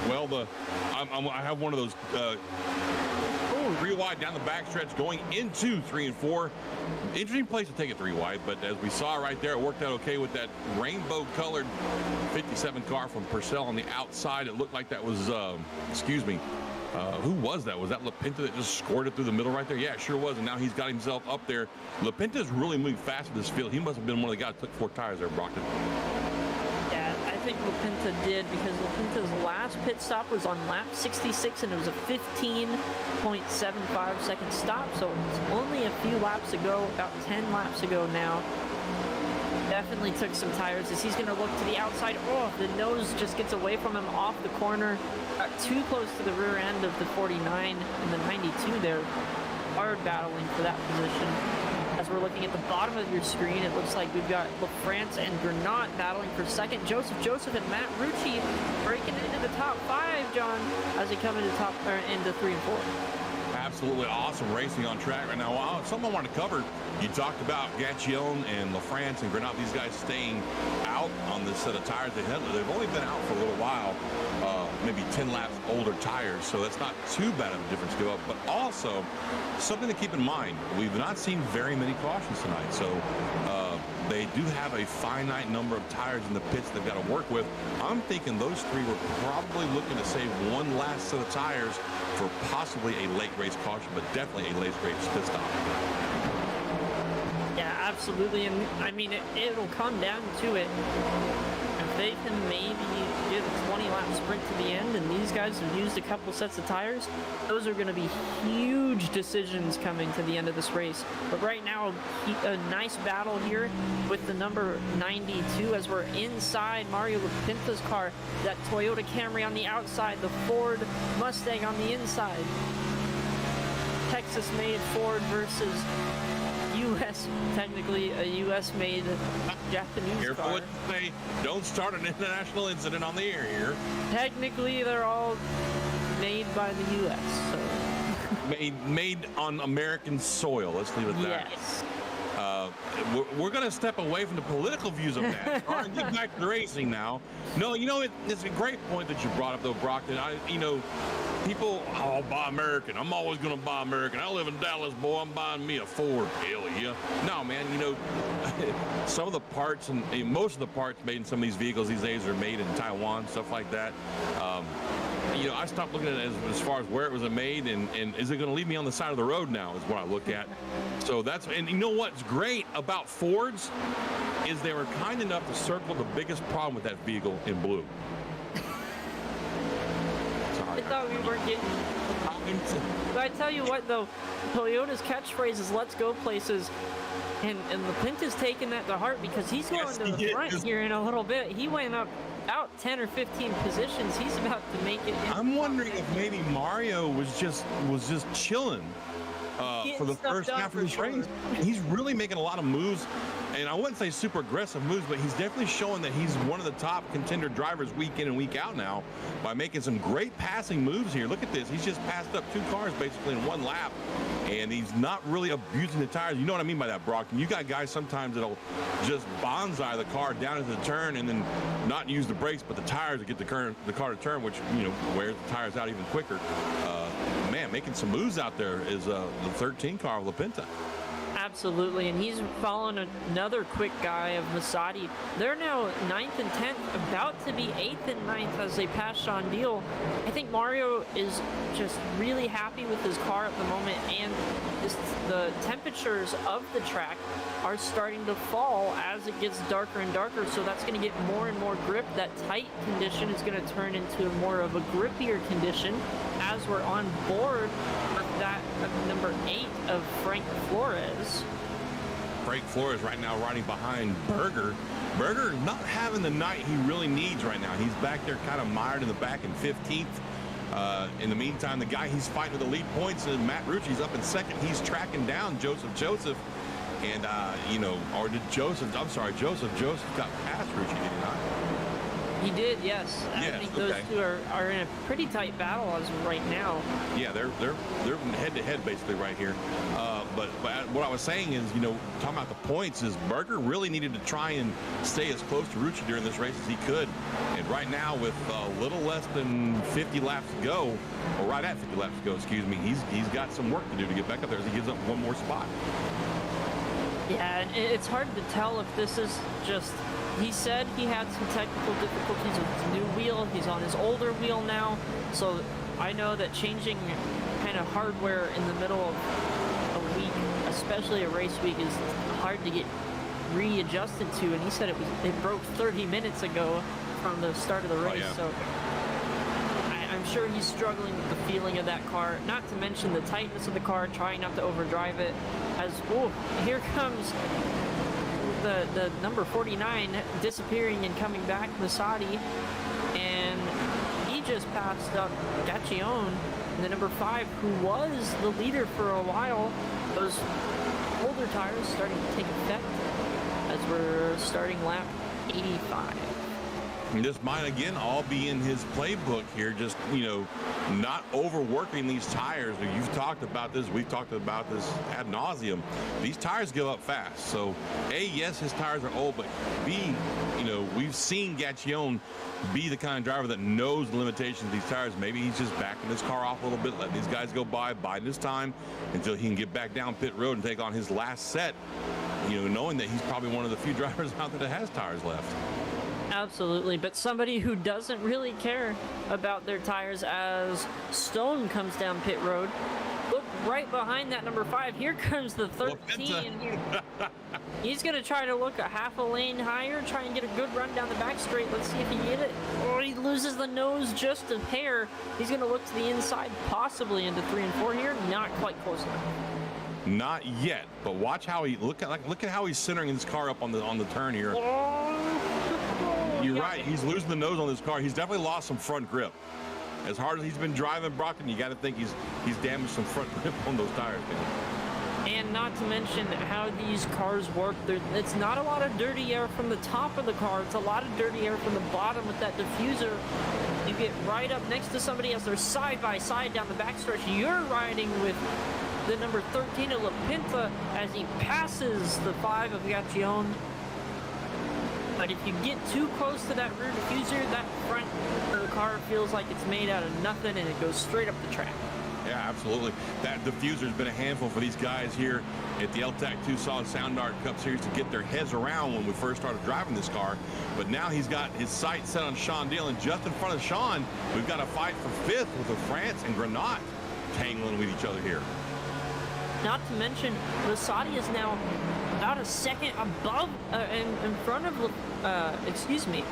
Well, I have one of those 3 wide down the backstretch going into 3 and 4. Interesting place to take it 3 wide, but as we saw right there, it worked out okay with that rainbow colored 57 car from Purcell on the outside. It looked like that was, who was that? Was that LaPinta that just scored it through the middle right there? Yeah, it sure was, and now he's got himself up there. LaPinta's really moving fast in this field. He must have been one of the guys that took 4 tires there, Brockton. Yeah, I think LaPinta did, because LaPinta's last pit stop was on lap 66, and it was a 15.75 second stop, so it's only a few laps ago, about 10 laps ago now. Definitely took some tires as he's going to look to the outside. Oh, the nose just gets away from him off the corner. Got too close to the rear end of the 49 and the 92 there. Hard battling for that position. As we're looking at the bottom of your screen, it looks like we've got LaFrance and Granat battling for second. Joseph and Matt Rucci breaking into the top 5, John, as they come into into 3 and 4. Absolutely awesome racing on track right now. Something I want to cover. You talked about Gacchione and LaFrance and Granat, these guys staying out on this set of tires. They've only been out for a little while, maybe 10 laps older tires, so that's not too bad of a difference to go up. But also, something to keep in mind, we've not seen very many cautions tonight, so they do have a finite number of tires in the pits they've got to work with. I'm thinking those 3 were probably looking to save one last set of tires for possibly a late race caution, but definitely a late race pit stop. Yeah, absolutely. And I mean, it'll come down to it. If they can maybe get a 20-lap sprint to the end, and these guys have used a couple sets of tires, those are going to be huge decisions coming to the end of this race. But right now, a nice battle here with the number 92 as we're inside Mario LaPinta's car. That Toyota Camry on the outside, the Ford Mustang on the inside. Texas-made Ford versus technically a U.S.-made Japanese Careful car. what you say. Don't start an international incident on the air here. Technically, they're all made by the U.S. So. made on American soil. Let's leave it at that. Yes. We're going to step away from the political views of that and get back to the racing now. No, it's a great point that you brought up, though, Brockton. People, buy American. I'm always going to buy American. I live in Dallas, boy. I'm buying me a Ford. Hell yeah. No, man, some of the parts and most of the parts made in some of these vehicles these days are made in Taiwan, stuff like that. I stopped looking at it as far as where it was made and is it going to leave me on the side of the road now is what I look at. So and you know what's great about Fords is they were kind enough to circle the biggest problem with that vehicle in blue. I thought we weren't getting... But I tell you what, though, Toyota's catchphrase is "Let's go places," and LaPinta's taking that to heart because he's going to the front here in a little bit. He went up about 10 or 15 positions. He's about to make it. I'm wondering if maybe Mario was just chilling for the first half of this race. He's really making a lot of moves. And I wouldn't say super aggressive moves, but he's definitely showing that he's one of the top contender drivers week in and week out now by making some great passing moves here. Look at this. He's just passed up 2 cars basically in 1 lap, and he's not really abusing the tires. You know what I mean by that, Brock? And you got guys sometimes that'll just bonsai the car down into the turn and then not use the brakes, but the tires to get the car to turn, which, wears the tires out even quicker. Man, making some moves out there is the 13 car of LaPinta. Absolutely, and he's following another quick guy of Masadi. They're now 9th and 10th, about to be 8th and 9th as they pass Sean Deal. I think Mario is just really happy with his car at the moment, and the temperatures of the track are starting to fall as it gets darker and darker, so that's going to get more and more grip. That tight condition is going to turn into more of a grippier condition as we're on board with that number 8 of Frank Flores. Frank Flores right now riding behind Berger. Berger not having the night he really needs right now. He's back there kind of mired in the back in 15th. In the meantime, the guy he's fighting with the lead points, and Matt Rucci's up in second. He's tracking down Joseph. And, or did Joseph got past Rucci, did he not? He did, yes. I Yes, think those okay. two are in a pretty tight battle as of right now. Yeah, they're head to head basically right here. But what I was saying is, talking about the points, is Berger really needed to try and stay as close to Rucci during this race as he could. And right now, with a little less than 50 laps to go, or right at 50 laps to go, excuse me, he's got some work to do to get back up there as he gives up one more spot. Yeah, and it's hard to tell if this is just... He said he had some technical difficulties with his new wheel. He's on his older wheel now. So I know that changing kind of hardware in the middle of a week, especially a race week, is hard to get readjusted to. And he said it broke 30 minutes ago from the start of the race. Oh, yeah. So I'm sure he's struggling with the feeling of that car, not to mention the tightness of the car, trying not to overdrive it. Here comes the number 49 disappearing and coming back, Masadi, and he just passed up Gaccione, the number 5, who was the leader for a while. Those older tires starting to take effect as we're starting lap 85. And this might again all be in his playbook here, just not overworking these tires. You've talked about this, we've talked about this ad nauseum. These tires give up fast. So A, yes, his tires are old, but B, we've seen Gaccione be the kind of driver that knows the limitations of these tires. Maybe he's just backing his car off a little bit, letting these guys go by, biding his time until he can get back down pit road and take on his last set, knowing that he's probably one of the few drivers out there that has tires left. Absolutely, but somebody who doesn't really care about their tires as Stone comes down pit road. Look right behind that number 5. Here comes the 13. He's going to try to look a half a lane higher, try and get a good run down the back straight. Let's see if he get it. Oh, he loses the nose just a hair. He's going to look to the inside, possibly into 3 and 4 here. Not quite close enough. Not yet, but watch how he look at how he's centering his car up on the turn here. You're right. He's losing the nose on this car. He's definitely lost some front grip. As hard as he's been driving, Brockton, you got to think he's damaged some front grip on those tires, man. And not to mention how these cars work. It's not a lot of dirty air from the top of the car. It's a lot of dirty air from the bottom with that diffuser. You get right up next to somebody as they're side by side down the backstretch. You're riding with the number 13 of La Pinta as he passes the 5 of Gaccione. But if you get too close to that rear diffuser, that front of the car feels like it's made out of nothing and it goes straight up the track. Yeah, absolutely. That diffuser's been a handful for these guys here at the L-TAC Tucson Sound Art Cup Series to get their heads around when we first started driving this car. But now he's got his sights set on Sean Dillon. Just in front of Sean, we've got a fight for 5th with the France and Granat tangling with each other here. Not to mention, Lasati is now about a second above, in front of, excuse me,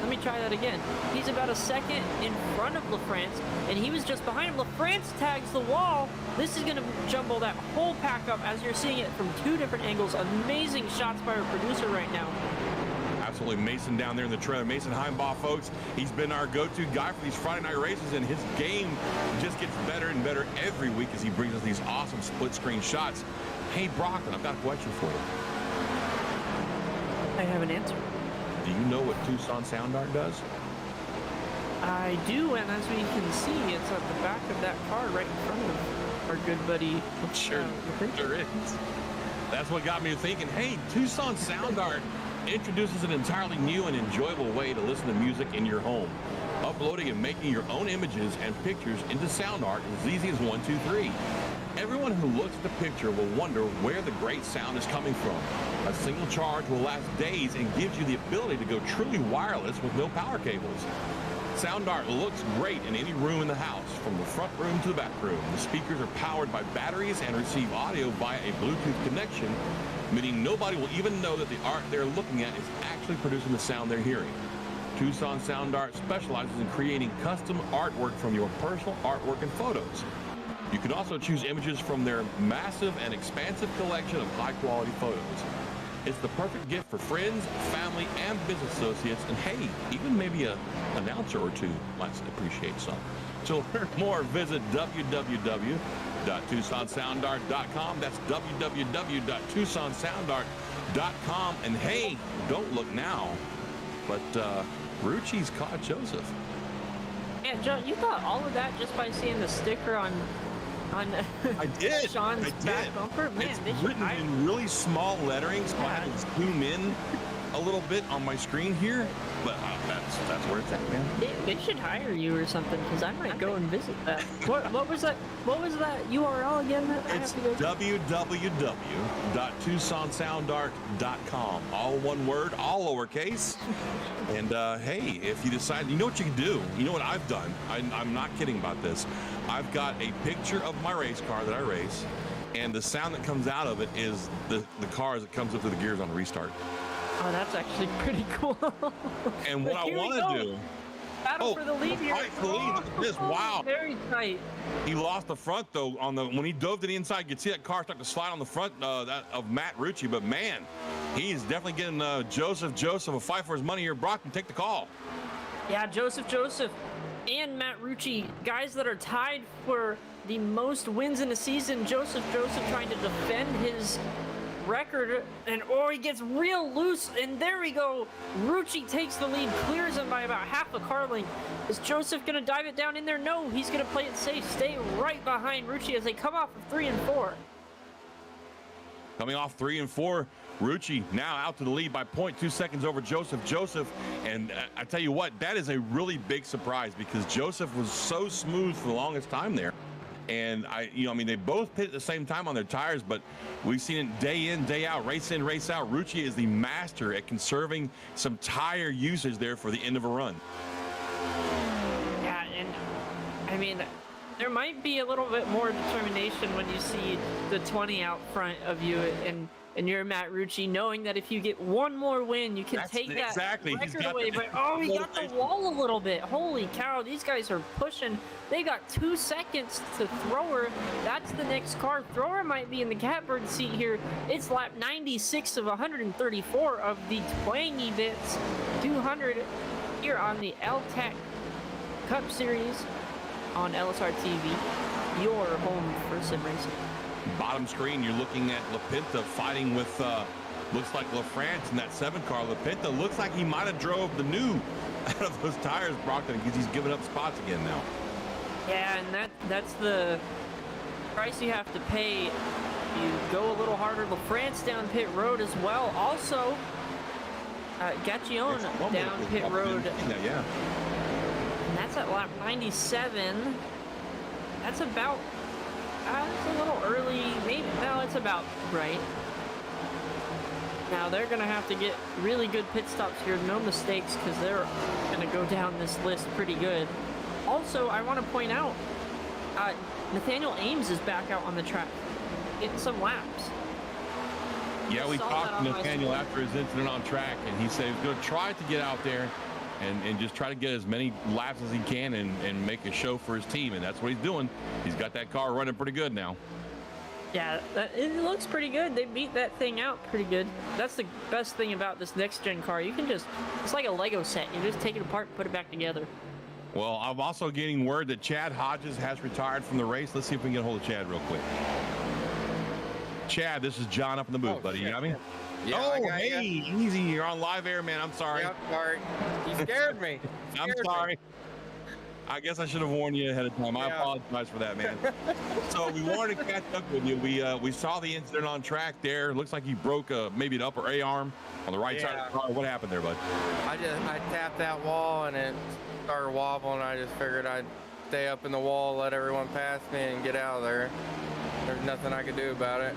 let me try that again. He's about a second in front of LaFrance, and he was just behind him. LaFrance tags the wall. This is going to jumble that whole pack up as you're seeing it from 2 different angles. Amazing shots by our producer right now. Absolutely. Mason down there in the trailer. Mason Heimbaugh, folks, he's been our go-to guy for these Friday night races, and his game just gets better and better every week as he brings us these awesome split-screen shots. Hey, Brockton, I've got a question for you. I have an answer. Do you know what Tucson Sound Art does? I do, and as we can see, it's at the back of that car right in front of our good buddy. Sure is. That's what got me thinking, hey, Tucson Sound Art introduces an entirely new and enjoyable way to listen to music in your home. Uploading and making your own images and pictures into Sound Art is as easy as 1, 2, 3. Everyone who looks at the picture will wonder where the great sound is coming from. A single charge will last days and gives you the ability to go truly wireless with no power cables. Sound Art looks great in any room in the house, from the front room to the back room. The speakers are powered by batteries and receive audio via a Bluetooth connection, meaning nobody will even know that the art they're looking at is actually producing the sound they're hearing. Tucson Sound Art specializes in creating custom artwork from your personal artwork and photos. You can also choose images from their massive and expansive collection of high-quality photos. It's the perfect gift for friends, family, and business associates, and hey, even maybe an announcer or two might appreciate some. To learn more, visit www.tucsonsoundart.com. That's www.tucsonsoundart.com. And hey, don't look now, but Rucci's caught Joseph. Yeah, Joe, you thought all of that just by seeing the sticker on I did. Sean's I back did. bumper? Man, It's they should written in really small lettering, so I had to zoom in a little bit on my screen here. But that's where it's at, man. They should hire you or something, because I might go and visit that. What was that? What was that URL again? That I It's have to go to? www.tucsonsoundart.com. All one word, all lowercase. And hey, if you decide, you know what you can do. You know what I've done. I'm not kidding about this. I've got a picture of my race car that I race, and the sound that comes out of it is the car as it comes up to the gears on restart. Oh, that's actually pretty cool. And what I Here we want to go. do. Battle for the lead here. Fight for the lead. Look at this. Wow. Very tight. He lost the front though when he dove to the inside. You could see that car start to slide on the front of Matt Rucci. But man, he's definitely getting Joseph a fight for his money here. Brockton, take the call. Yeah, Joseph and Matt Rucci, guys that are tied for the most wins in a season. Joseph trying to defend his record, and he gets real loose, and there we go. Rucci takes the lead, clears him by about half a car length. Is Joseph gonna dive it down in there? No, he's gonna play it safe, stay right behind Rucci as they come off of 3 and 4. Coming off 3 and 4, Rucci now out to the lead by 0.2 seconds over Joseph, and I tell you what, that is a really big surprise because Joseph was so smooth for the longest time there. And they both pit at the same time on their tires, but we've seen it day in, day out, race in, race out. Rucci is the master at conserving some tire usage there for the end of a run. Yeah, and I mean, there might be a little bit more determination when you see the 20 out front of you and you're Matt Rucci, knowing that if you get one more win, you can take that record away. But he got the wall a little bit. Holy cow, these guys are pushing. They got 2 seconds to Thrower. That's the next car. Thrower might be in the catbird seat here. It's lap 96 of 134 of the Twangy Bits 200 here on the L-TAC Cup Series on LSRTV, your home for sim racing. Bottom screen, you're looking at LaPinta fighting with, looks like LaFrance in that 7 car. LaPinta looks like he might have drove the new out of those tires, Brockton, because he's giving up spots again now. Yeah, and that's the price you have to pay. You go a little harder. LaFrance down pit road as well. Also, Gaccione down pit road. Yeah. And that's at lap 97. That's about... it's a little early, maybe. No, it's about right. Now they're going to have to get really good pit stops here, no mistakes, because they're going to go down this list pretty good. Also, I want to point out, Nathaniel Ames is back out on the track, getting some laps. Yeah, we talked to Nathaniel after his incident on track, and he said he was going to try to get out there and just try to get as many laps as he can and make a show for his team, and that's what he's doing. He's got that car running pretty good now. Yeah, it looks pretty good. They beat that thing out pretty good. That's the best thing about this next-gen car. You can just, it's like a Lego set. You just take it apart and put it back together. Well, I'm also getting word that Chad Hodges has retired from the race. Let's see if we can get a hold of Chad real quick. Chad, this is John up in the booth, buddy. You got me? Yeah, hey, easy. You're on live air, man. I'm sorry. Yep, sorry. You scared me. I'm sorry. I guess I should have warned you ahead of time. I apologize for that, man. So we wanted to catch up with you. We saw the incident on track there. Looks like you broke maybe an upper A arm on the right side of the car. What happened there, bud? I tapped that wall and it started wobbling. I just figured I'd stay up in the wall, let everyone pass me, and get out of there. There's nothing I could do about it.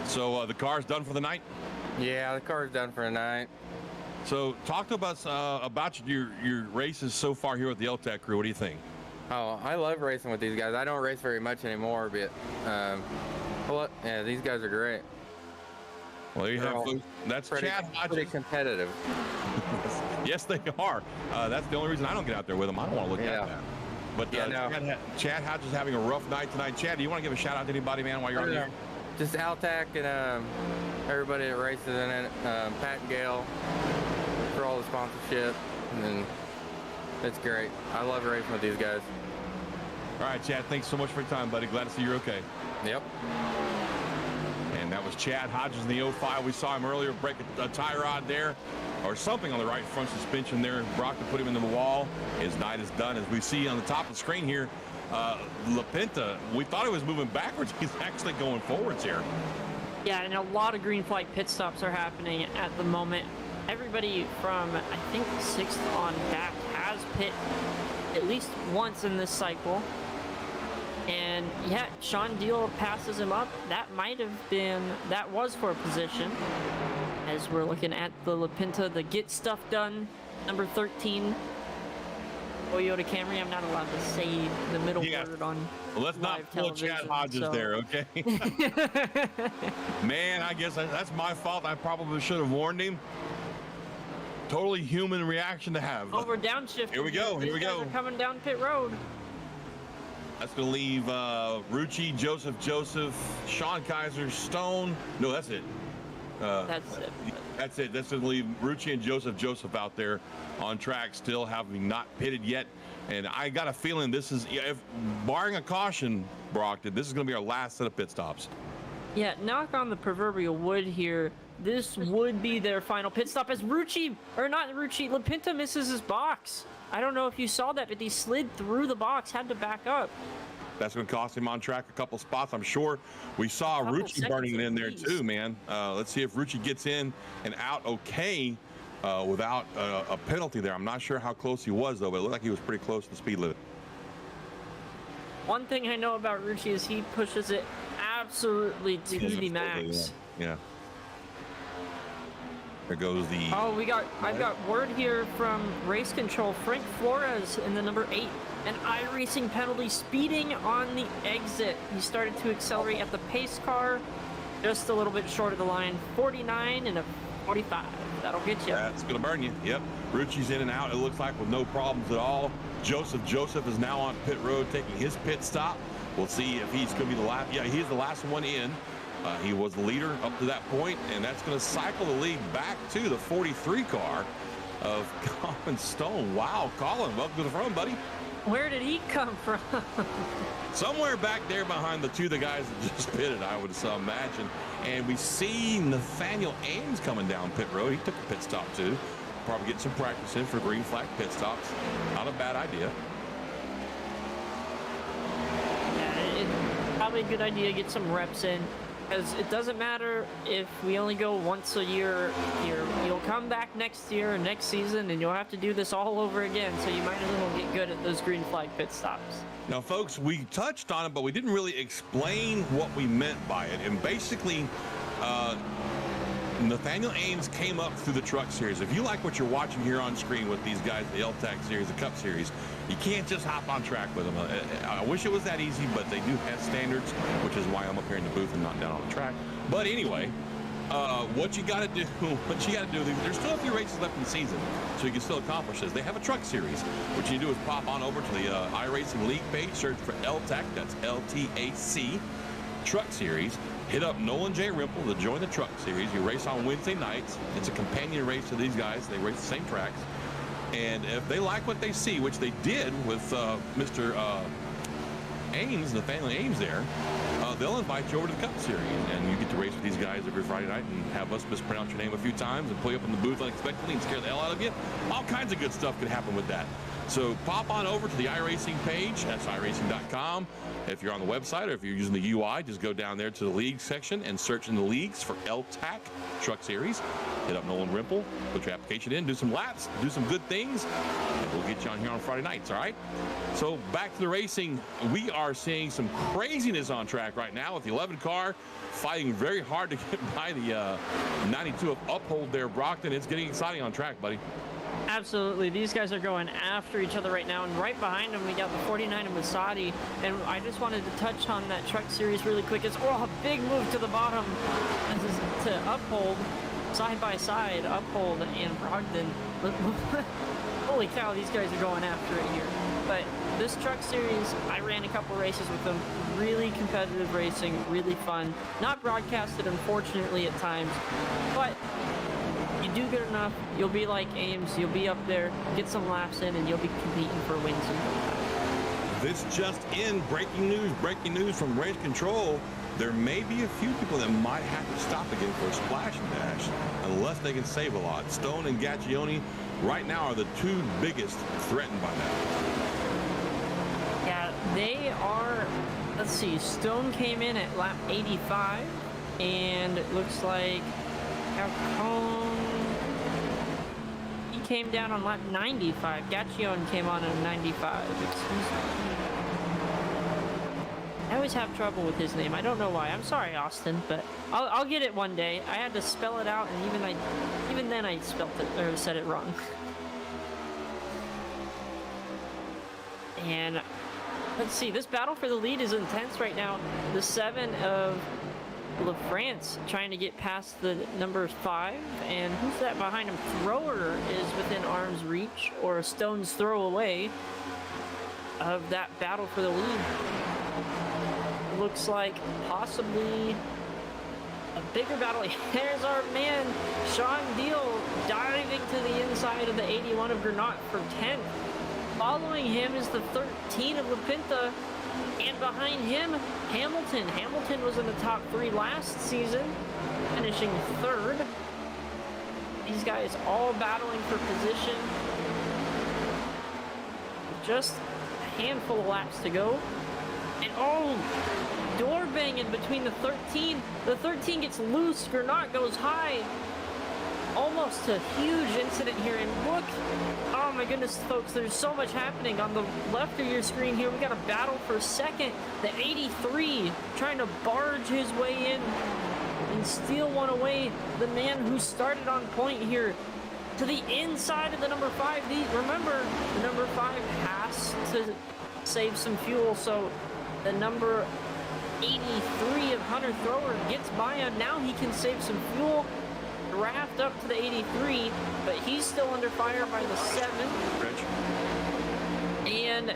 So the car's done for the night? Yeah, the car's done for the night. So talk to us about your races so far here with the L-TAC crew. What do you think? Oh, I love racing with these guys. I don't race very much anymore, but yeah, these guys are great. Well, there you have folks. That's Chad Hodges. Pretty competitive. Yes, they are. That's the only reason I don't get out there with them. I don't want to look at that. But Yeah, no. Chad Hodge is having a rough night tonight. Chad, do you want to give a shout out to anybody, man, while you're on the air? Just L-TAC and everybody that races in it, Pat and Gail for all the sponsorship, and it's great. I love racing with these guys. All right, Chad, thanks so much for your time, buddy. Glad to see you're okay. Yep. And that was Chad Hodges in the 05. We saw him earlier break a tie rod there, or something on the right front suspension there. Brockton put him into the wall. His night is done. As we see on the top of the screen here, LaPinta, we thought he was moving backwards. He's actually going forwards here. Yeah, and a lot of green flag pit stops are happening at the moment. Everybody from, I think, 6th on back has pit at least once in this cycle. And yeah, Sean Deal passes him up. That was for a position. As we're looking at the LaPinta, the get stuff done, number 13. Toyota Camry. I'm not allowed to say the middle word on well, let's not pull Chad Hodges there, okay? Man, I guess that's my fault. I probably should have warned him. Totally human reaction to have. Oh, we're downshift. Here we go. Here we go. We're coming down pit road. That's going to leave Rucci, Joseph, Sean Kaiser, Stone. No, that's it. That's it. That's it. That's going to leave Rucci and Joseph out there on track, still having not pitted yet. And I got a feeling this is, if barring a caution, Brockton, this is going to be our last set of pit stops. Yeah, knock on the proverbial wood here. This would be their final pit stop as LaPinta misses his box. I don't know if you saw that, but he slid through the box, had to back up. That's going to cost him on track a couple spots, I'm sure. We saw Rucci burning it in there too, man. Let's see if Rucci gets in and out okay without a penalty there. I'm not sure how close he was, though, but it looked like he was pretty close to the speed limit. One thing I know about Rucci is he pushes it absolutely to the max. Yeah. There goes the... Oh, I've got word here from race control. Frank Flores in the number 8. An iRacing penalty speeding on the exit. He started to accelerate at the pace car, just a little bit short of the line. 49 and a 45. That'll get you. That's going to burn you. Yep. Rucci's in and out, it looks like, with no problems at all. Joseph is now on pit road taking his pit stop. We'll see if he's going to be the last. Yeah, he's the last one in. He was the leader up to that point, and that's going to cycle the lead back to the 43 car of Colin Stone. Wow, Colin, welcome to the front, buddy. Where did he come from? Somewhere back there behind the guys that just pitted, I would imagine. And we see Nathaniel Ames coming down pit road. He took a pit stop too. Probably get some practice in for green flag pit stops. Not a bad idea. Yeah, it's probably a good idea to get some reps in. Because it doesn't matter if we only go once a year here. You'll come back next year or next season and you'll have to do this all over again. So you might as well get good at those green flag pit stops. Now, folks, we touched on it, but we didn't really explain what we meant by it. And basically, Nathaniel Ames came up through the truck series. If you like what you're watching here on screen with these guys, the L-TAC series, the Cup series, you can't just hop on track with them. I wish it was that easy, but they do have standards, which is why I'm up here in the booth and not down on the track. But anyway, what you got to do, there's still a few races left in the season, so you can still accomplish this. They have a truck series. What you do is pop on over to the iRacing League page, search for L-TAC, that's L-T-A-C, truck series. Hit up Nolan J. Rimple to join the truck series. You race on Wednesday nights. It's a companion race to these guys. They race the same tracks. And if they like what they see, which they did with Mr. Ames, Nathaniel Ames there, they'll invite you over to the Cup Series. And you get to race with these guys every Friday night and have us mispronounce your name a few times and pull you up in the booth unexpectedly and scare the hell out of you. All kinds of good stuff could happen with that. So pop on over to the iRacing page. That's iRacing.com. If you're on the website or if you're using the UI, just go down there to the league section and search in the leagues for L-TAC Truck Series. Hit up Nolan Rimple, put your application in, do some laps, do some good things, and we'll get you on here on Friday nights, all right? So back to the racing. We are seeing some craziness on track right now with the 11 car fighting very hard to get by the 92 of Uphold there, Brockton. It's getting exciting on track, buddy. Absolutely. These guys are going after each other right now, and right behind them we got the 49 of Masadi. And I just wanted to touch on that truck series really quick. It's a big move to the bottom. This is to Uphold, side by side, Uphold and Brogdon. Holy cow, these guys are going after it here. But this truck series, I ran a couple races with them. Really competitive racing, really fun. Not broadcasted, unfortunately, at times, but you do good enough, you'll be like Ames, you'll be up there, get some laps in, and you'll be competing for wins. This just in, breaking news from Race Control. There may be a few people that might have to stop again for a splash and dash unless they can save a lot. Stone and Gaccione right now are the two biggest threatened by that. Yeah, they are. Let's see, Stone came in at lap 85, and it looks like Calcone, he came down on lap 95. Gaccione came on at 95. Excuse me. I always have trouble with his name. I don't know why. I'm sorry, Austin, but I'll get it one day. I had to spell it out, and even then I spelled it or said it wrong. And let's see, this battle for the lead is intense right now. The 7 of LaFrance trying to get past the number 5, and who's that behind him? Thrower is within arm's reach, or a stone's throw away of that battle for the lead. Looks like possibly a bigger battle. There's our man, Sean Deal, diving to the inside of the 81 of Granat for 10th. Following him is the 13 of LaPinta, and behind him, Hamilton. Hamilton was in the top 3 last season, finishing 3rd. These guys all battling for position. Just a handful of laps to go. And oh, door banging between the 13. The 13 gets loose. Granat goes high. Almost a huge incident here. And look, oh my goodness, folks, there's so much happening. On the left of your screen here, we got a battle for second. The 83 trying to barge his way in and steal one away. The man who started on point here to the inside of the number 5. Remember, the number 5 has to save some fuel, so the number 83 of Hunter Thrower gets by him. Now he can save some fuel, draft up to the 83, but he's still under fire by the 7. And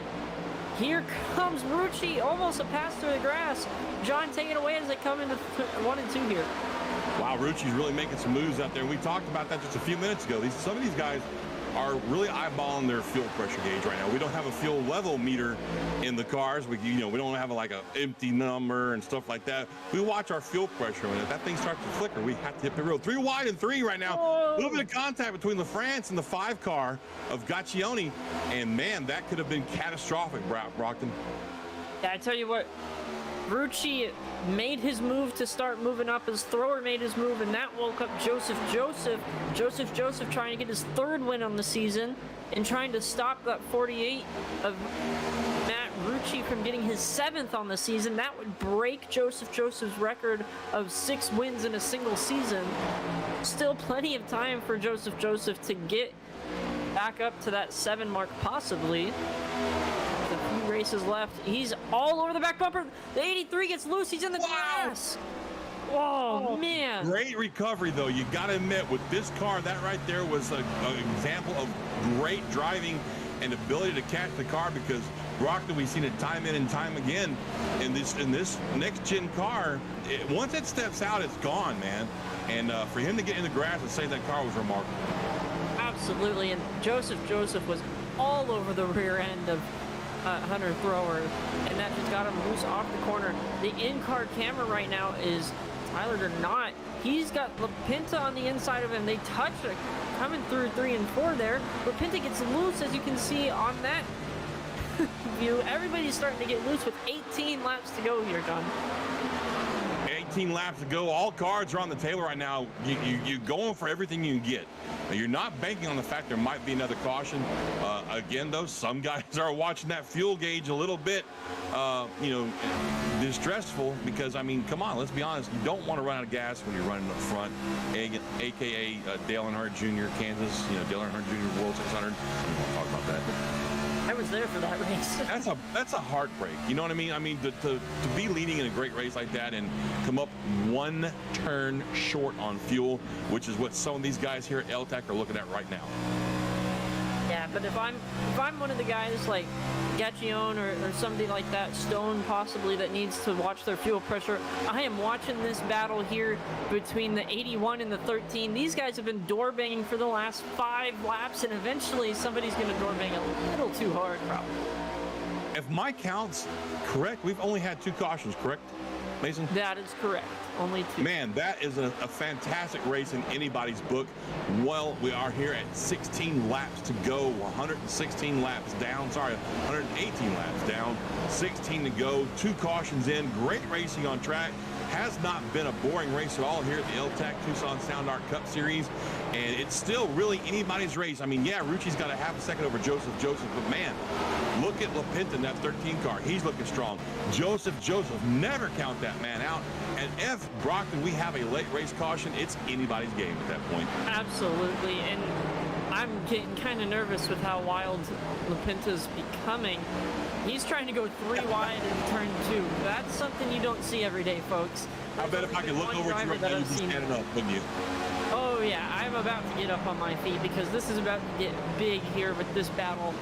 here comes Rucci, almost a pass through the grass. John, take it away as they come into 1 and 2 here. Wow, Rucci's really making some moves out there. And we talked about that just a few minutes ago. Some of these guys are really eyeballing their fuel pressure gauge right now. We don't have a fuel level meter in the cars. We don't have like a empty number and stuff like that. We watch our fuel pressure, and if that thing starts to flicker, we have to hit the road. 3 wide and 3 right now. A little bit of contact between LaFrance and the 5 car of Gaccione, and man, that could have been catastrophic, Brockton. Yeah, I tell you what, Rucci made his move to start moving up. His Thrower made his move, and that woke up Joseph Joseph. Joseph trying to get his 3rd win on the season and trying to stop that 48 of Matt Rucci from getting his 7th on the season. That would break Joseph's record of 6 wins in a single season. Still plenty of time for Joseph to get back up to that 7 mark, possibly. A few races left. He's all over the back bumper. The 83 gets loose. He's in the grass. Whoa, man. Great recovery, though. You got to admit, with this car, that right there was an example of great driving and ability to catch the car, because Brockton, we've seen it time in and time again in this next-gen car. Once it steps out, it's gone, man. And for him to get in the grass and save that car was remarkable. Absolutely. And Joseph was all over the rear end of Hunter Thrower, and that just got him loose off the corner. The in-car camera right now is Tyler Granat. He's got LaPinta on the inside of him. They touch it coming through 3 and 4 there. LaPinta gets loose, as you can see on that view. Everybody's starting to get loose with 18 laps to go here, John. 18 laps to go. All cards are on the table right now. You're going for everything you can get. You're not banking on the fact there might be another caution. Again, though, some guys are watching that fuel gauge a little bit, distressful, because, I mean, come on, let's be honest. You don't want to run out of gas when you're running up front, a.k.a. Dale Earnhardt Jr., Kansas, Dale Earnhardt Jr. World 600. We won't talk about that. I was there for that race. That's a heartbreak. You know what I mean? I mean, to be leading in a great race like that and come up 1 turn short on fuel, which is what some of these guys here at L-TAC are looking at right now. Yeah, but if I'm one of the guys like Gacchione or somebody like that, Stone possibly, that needs to watch their fuel pressure. I am watching this battle here between the 81 and the 13. These guys have been door banging for the last 5 laps, and eventually somebody's going to door bang a little too hard, probably. If my count's correct, we've only had 2 cautions, correct, Mason? That is correct. Only 2. Man, that is a fantastic race in anybody's book. Well, we are here at 16 laps to go, 116 laps down, 118 laps down, 16 to go, 2 cautions in, great racing on track. Has not been a boring race at all here at the L-TAC Tucson Sound Art Cup Series, and it's still really anybody's race. I mean, yeah, Rucci's got a half a second over Joseph, but man, look at LaPinta in that 13 car. He's looking strong. Joseph, never count that man out. And if Brockton, we have a late race caution, it's anybody's game at that point. Absolutely, and I'm getting kind of nervous with how wild LaPinta's becoming. He's trying to go 3 wide in turn 2. That's something you don't see every day, folks. I bet if I could look over at you right now, you'd be standing up, wouldn't you? Oh yeah, I'm about to get up on my feet because this is about to get big here with this battle.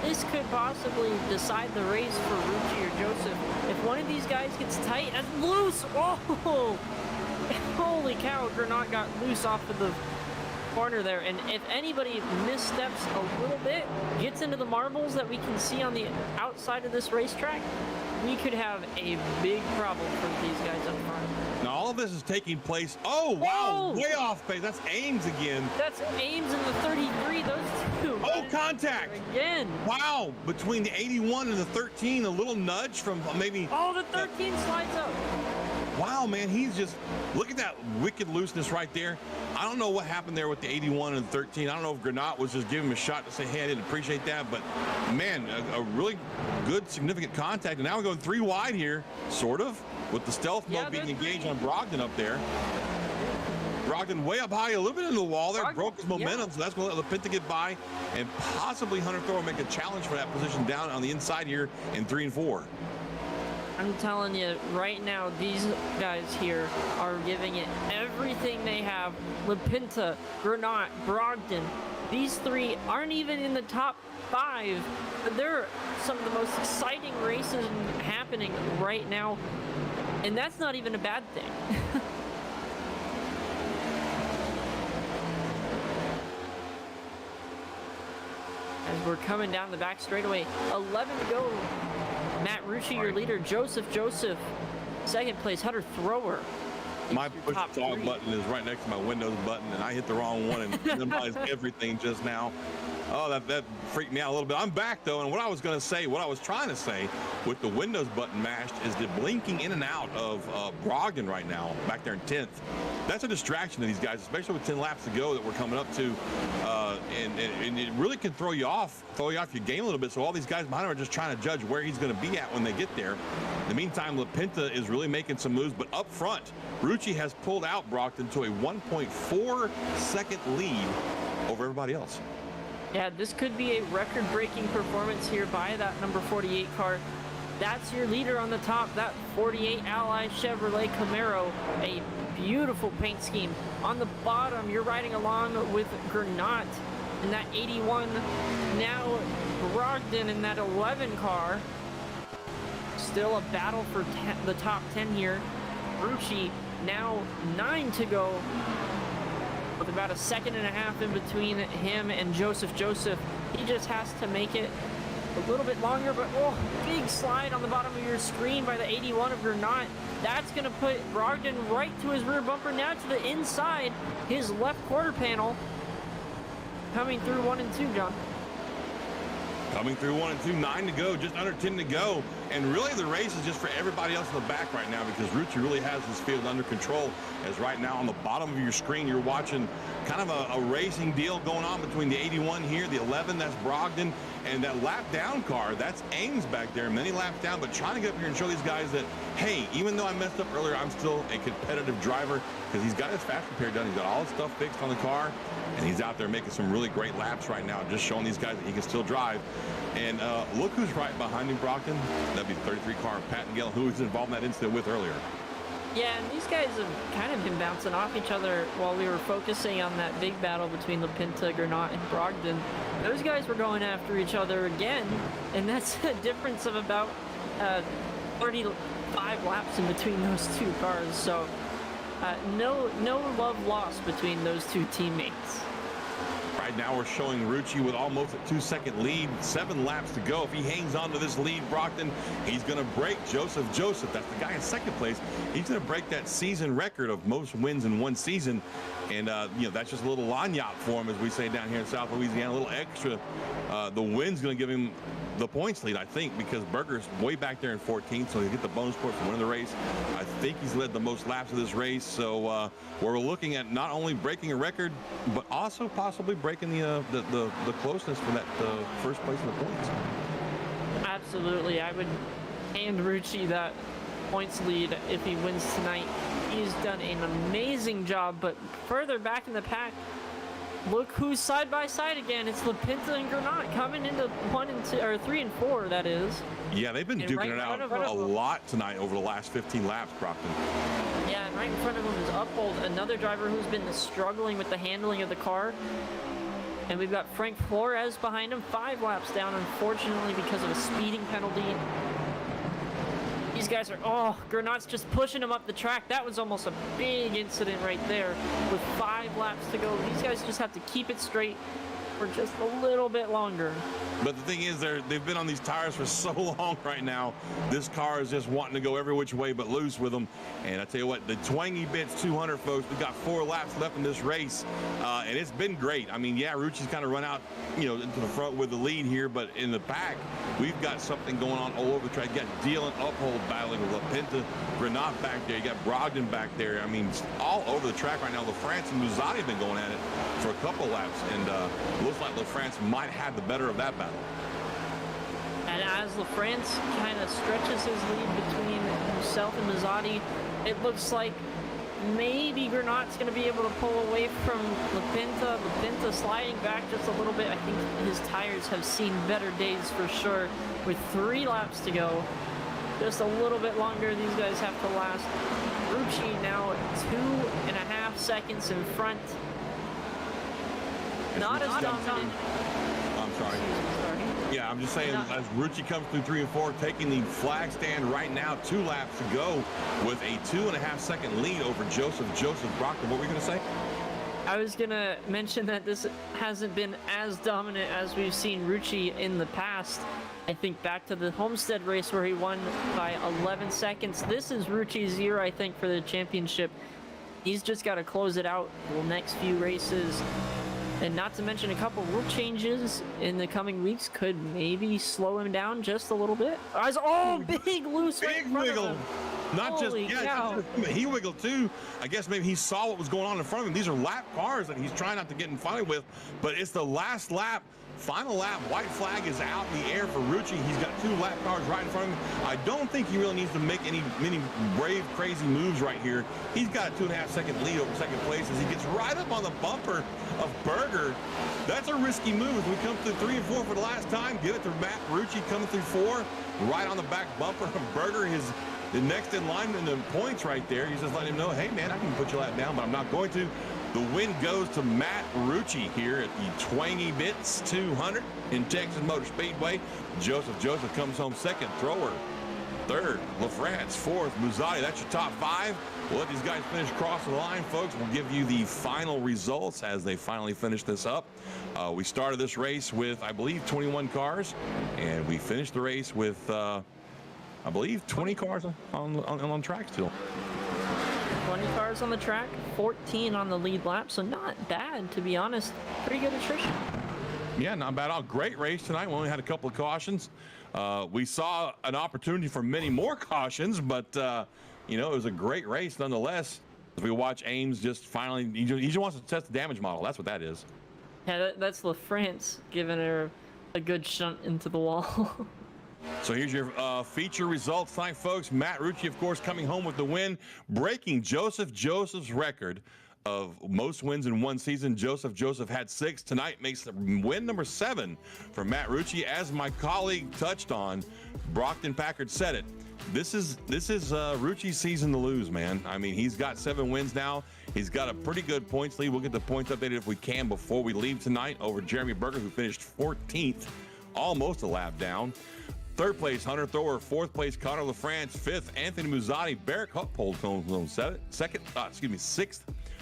This could possibly decide the race for Rucci or Joseph. If one of these guys gets tight and loose, oh! Holy cow, Granat got loose off of the corner there, and if anybody missteps a little bit, gets into the marbles that we can see on the outside of this racetrack, we could have a big problem for these guys up front. Now all of this is taking place. Oh wow, way off pace. That's Ames again. That's Ames in the 33. Those 2. Oh, contact again. Wow, between the 81 and the 13, a little nudge from maybe. Oh, the 13 slides up. Wow, man, he's just, look at that wicked looseness right there. I don't know what happened there with the 81 and 13. I don't know if Granat was just giving him a shot to say, hey, I didn't appreciate that, but man, a really good, significant contact. And now we're going 3 wide here, sort of, with the stealth mode being engaged on Brogdon up there. Brogdon way up high, a little bit into the wall there, broke his momentum, so that's going to let LaPinta get by, and possibly Hunter Thor make a challenge for that position down on the inside here in 3 and 4. I'm telling you, right now, these guys here are giving it everything they have. LaPinta, Granat, Brogdon, these 3 aren't even in the top 5. But they're some of the most exciting races happening right now, and that's not even a bad thing. As we're coming down the back straightaway, 11 to go. Matt Rucci, your leader. Joseph, second place. Hunter Thrower. My push to talk button is right next to my Windows button, and I hit the wrong one and minimized everything just now. Oh, that freaked me out a little bit. I'm back though, and what I was trying to say with the Windows button mashed is the blinking in and out of Brogdon right now, back there in 10th. That's a distraction to these guys, especially with 10 laps to go that we're coming up to, and it really can throw you off your game a little bit. So all these guys behind him are just trying to judge where he's going to be at when they get there. In the meantime, LaPinta is really making some moves, but up front, Rucci has pulled out Brogdon to a 1.4 second lead over everybody else. Yeah, this could be a record-breaking performance here by that number 48 car. That's your leader on the top, that 48 Ally Chevrolet Camaro. A beautiful paint scheme. On the bottom, you're riding along with Granat in that 81. Now Brogdon in that 11 car. Still a battle for the top 10 here. Rucci now 9 to go, with about a second and a half in between him and Joseph. He just has to make it a little bit longer, but oh, big slide on the bottom of your screen by the 81 of Granat. That's going to put Brogdon right to his rear bumper, now to the inside, his left quarter panel. Coming through 1 and 2, John. Coming through 1 and 2, 9 to go, just under 10 to go. And really the race is just for everybody else in the back right now, because Rucci really has this field under control, as right now on the bottom of your screen, you're watching kind of a racing deal going on between the 81 here, the 11, that's Brogdon, and that lap down car, that's Ames back there, many laps down, but trying to get up here and show these guys that, hey, even though I messed up earlier, I'm still a competitive driver, because he's got his fast repair done, he's got all his stuff fixed on the car, and he's out there making some really great laps right now, just showing these guys that he can still drive. And look who's right behind him, Brockton. That'd be the 33 car, Pat and Gale, who was involved in that incident with earlier. Yeah, and these guys have kind of been bouncing off each other while we were focusing on that big battle between LaPinta, Granat, and Brogdon. Those guys were going after each other again, and that's a difference of about 35 laps in between those two cars. So no love lost between those two teammates. Right now we're showing Rucci with almost a 2-second lead, 7 laps to go. If he hangs on to this lead, Brockton, he's going to break Joseph. That's the guy in second place. He's going to break that season record of most wins in one season. And, that's just a little lagniappe for him, as we say down here in South Louisiana, a little extra. The win's going to give him the points lead, I think, because Berger's way back there in 14th, so he'll get the bonus point for winning the race. I think he's led the most laps of this race, so we're looking at not only breaking a record, but also possibly breaking the closeness for that first place in the points. Absolutely. I would hand Rucci that points lead if he wins tonight. He's done an amazing job, but further back in the pack, look who's side by side again. It's LaPinta and Granat coming into 1 and 2, or 3 and 4, that is. Yeah, they've been duking it out a lot tonight over the last 15 laps, Brockton. Yeah, and right in front of him is Uphold, another driver who's been struggling with the handling of the car. And we've got Frank Flores behind him, 5 laps down, unfortunately, because of a speeding penalty. These guys are, Granat's just pushing him up the track. That was almost a big incident right there with 5 laps to go. These guys just have to keep it straight for just a little bit longer. But the thing is, they've been on these tires for so long right now. This car is just wanting to go every which way but loose with them. And I tell you what, the Twangy Bits 200, folks, we've got 4 laps left in this race. And it's been great. I mean, yeah, Rucci's kind of run out, into the front with the lead here. But in the back, we've got something going on all over the track. You got Dylan Uphold battling with LaPinta, Granat back there. You got Brogdon back there. I mean, it's all over the track right now. LaFrance and Muzzatti have been going at it for a couple laps. And looks like LaFrance might have the better of that battle. And as LaFrance kind of stretches his lead between himself and Muzzatti, it looks like maybe Granat's going to be able to pull away from LaPinta. LaPinta sliding back just a little bit. I think his tires have seen better days for sure. With 3 laps to go, just a little bit longer these guys have to last. Rucci now 2.5 seconds in front. Not as dominant. I'm sorry. Yeah, I'm just saying, as Rucci comes through 3 and 4, taking the flag stand right now, 2 laps to go with a 2.5 second lead over Joseph Brockton. What were you going to say? I was going to mention that this hasn't been as dominant as we've seen Rucci in the past. I think back to the Homestead race where he won by 11 seconds. This is Rucci's year, I think, for the championship. He's just got to close it out the next few races. And not to mention a couple rule changes in the coming weeks could maybe slow him down just a little bit. Big loose big right wiggle. Not Holy just, cow. He wiggled too. I guess maybe he saw what was going on in front of him. These are lap cars that he's trying not to get in front with, but it's the last lap. Final lap, white flag is out in the air for Rucci. He's got 2 lap cars right in front of him. I don't think he really needs to make many brave, crazy moves right here. He's got a 2.5 second lead over second place as he gets right up on the bumper of Berger. That's a risky move. As we come through 3 and 4 for the last time, give it to Matt Rucci coming through 4, right on the back bumper of Berger. The next in line in the points right there. He's just letting him know, hey man, I can put your lap down, but I'm not going to. The win goes to Matt Rucci here at the Twangy Bits 200 in Texas Motor Speedway. Joseph comes home second. Thrower third. LaFrance fourth. Muzzatti. That's your top 5. We'll let these guys finish crossing the line, folks. We'll give you the final results as they finally finish this up. We started this race with, I believe, 21 cars, and we finished the race with, I believe, 20 cars on track still. 20 cars on the track, 14 on the lead lap, so not bad, to be honest. Pretty good attrition. Yeah, not bad at all. Great race tonight. We only had a couple of cautions. We saw an opportunity for many more cautions, but, it was a great race nonetheless. As we watch Ames just finally, he just wants to test the damage model. That's what that is. Yeah, that's LaFrance giving her a good shunt into the wall. So here's your feature results tonight, folks. Matt Rucci, of course, coming home with the win, breaking Joseph's record of most wins in one season. Joseph had 6 tonight, makes the win number 7 for Matt Rucci. As my colleague touched on, Brockton Packard said it. this is Rucci's season to lose, man. I mean, he's got 7 wins now. He's got a pretty good points lead. We'll get the points updated if we can before we leave tonight over Jeremy Berger, who finished 14th, almost a lap down. 3rd place, Hunter Thrower. 4th place, Connor LaFrance. 5th, Anthony Muzzati. Barrett Huppold comes on 6th.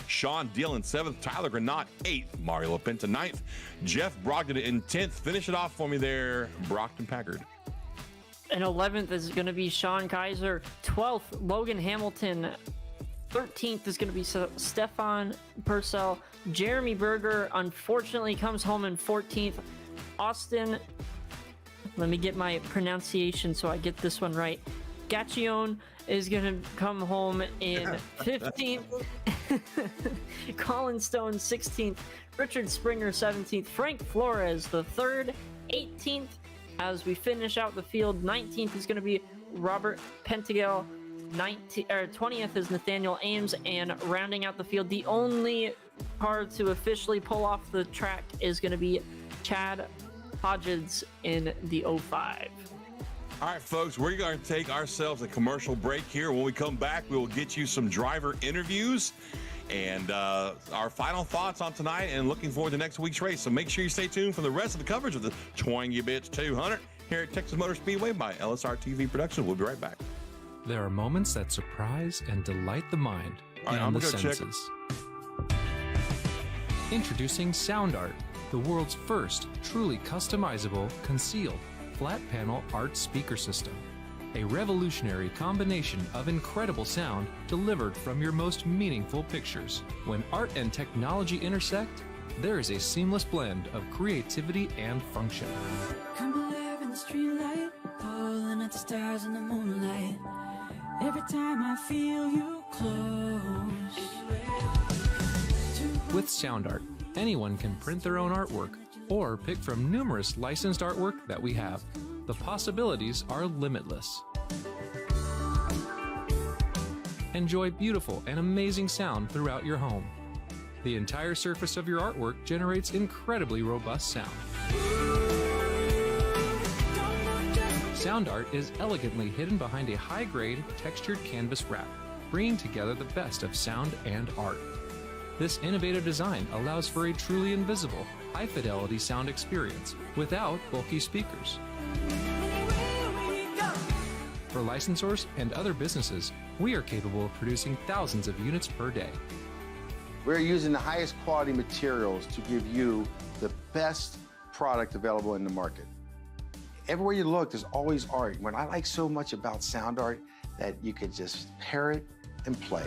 Sean Dillon 7th. Tyler Granat 8th. Mario LaPinta 9th. Jeff Brogdon in 10th. Finish it off for me there, Brockton Packard. And 11th is going to be Sean Kaiser. 12th, Logan Hamilton. 13th is going to be Stefan Purcell. Jeremy Berger, unfortunately, comes home in 14th. Austin, let me get my pronunciation so I get this one right. Gaccione is going to come home in 15th. Colin Stone, 16th. Richard Springer, 17th. Frank Flores, the 3rd, 18th. As we finish out the field, 19th is going to be Robert Pentagel. 20th is Nathaniel Ames, and rounding out the field, the only car to officially pull off the track is going to be Chad Hodges in the 05. All right, folks, we're going to take ourselves a commercial break here. When we come back, we will get you some driver interviews and our final thoughts on tonight, and looking forward to next week's race. So make sure you stay tuned for the rest of the coverage of the Twang Bits 200 here at Texas Motor Speedway by LSRTV Production. We'll be right back. There are moments that surprise and delight the mind All right, and the I'm gonna check. senses. Introducing Sound Art, the world's first truly customizable, concealed, flat panel art speaker system. A revolutionary combination of incredible sound delivered from your most meaningful pictures. When art and technology intersect, there is a seamless blend of creativity and function. Come alive in the streetlight, pulling at the stars in the moonlight. Every time I feel you close. With Sound Art, anyone can print their own artwork or pick from numerous licensed artwork that we have. The possibilities are limitless. Enjoy beautiful and amazing sound throughout your home. The entire surface of your artwork generates incredibly robust sound. Sound art is elegantly hidden behind a high-grade, textured canvas wrap, bringing together the best of sound and art. This innovative design allows for a truly invisible, high-fidelity sound experience without bulky speakers. For licensors and other businesses, we are capable of producing thousands of units per day. We're using the highest quality materials to give you the best product available in the market. Everywhere you look, there's always art. What I like so much about sound art, that you could just pair it and play.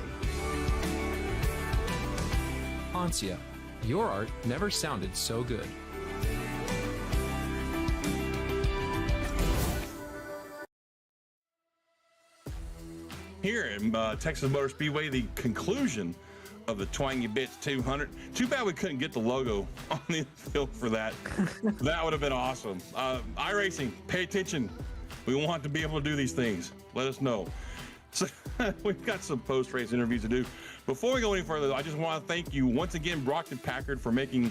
Ansia, your art never sounded so good. Here in Texas Motor Speedway, the conclusion of the Twangy Bits 200. Too bad we couldn't get the logo on the field for that. That would have been awesome. iRacing, pay attention. We want to be able to do these things. Let us know. So we've got some post-race interviews to do. Before we go any further, I just want to thank you once again, Brockton Packard, for making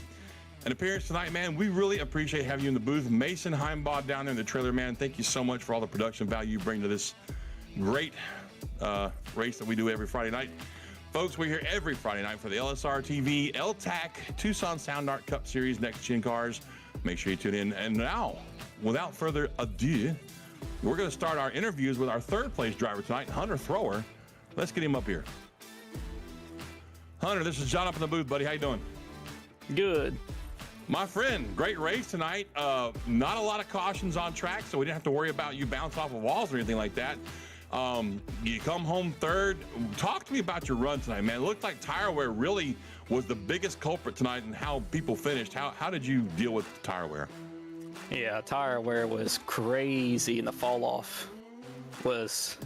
an appearance tonight, man. We really appreciate having you in the booth. Mason Heimbaugh down there in the trailer, man. Thank you so much for all the production value you bring to this great race that we do every Friday night. Folks, we're here every Friday night for the LSRTV L-TAC Tucson Sound Art Cup Series Next Gen Cars. Make sure you tune in. And now, without further ado, we're going to start our interviews with our third place driver tonight, Hunter Thrower. Let's get him up here. Hunter, this is John up in the booth, buddy. How you doing? Good. My friend, great race tonight. Not a lot of cautions on track, so we didn't have to worry about you bounce off of walls or anything like that. You come home third. Talk to me about your run tonight, man. It looked like tire wear really was the biggest culprit tonight and how people finished. How did you deal with the tire wear? Yeah, tire wear was crazy, and the fall off was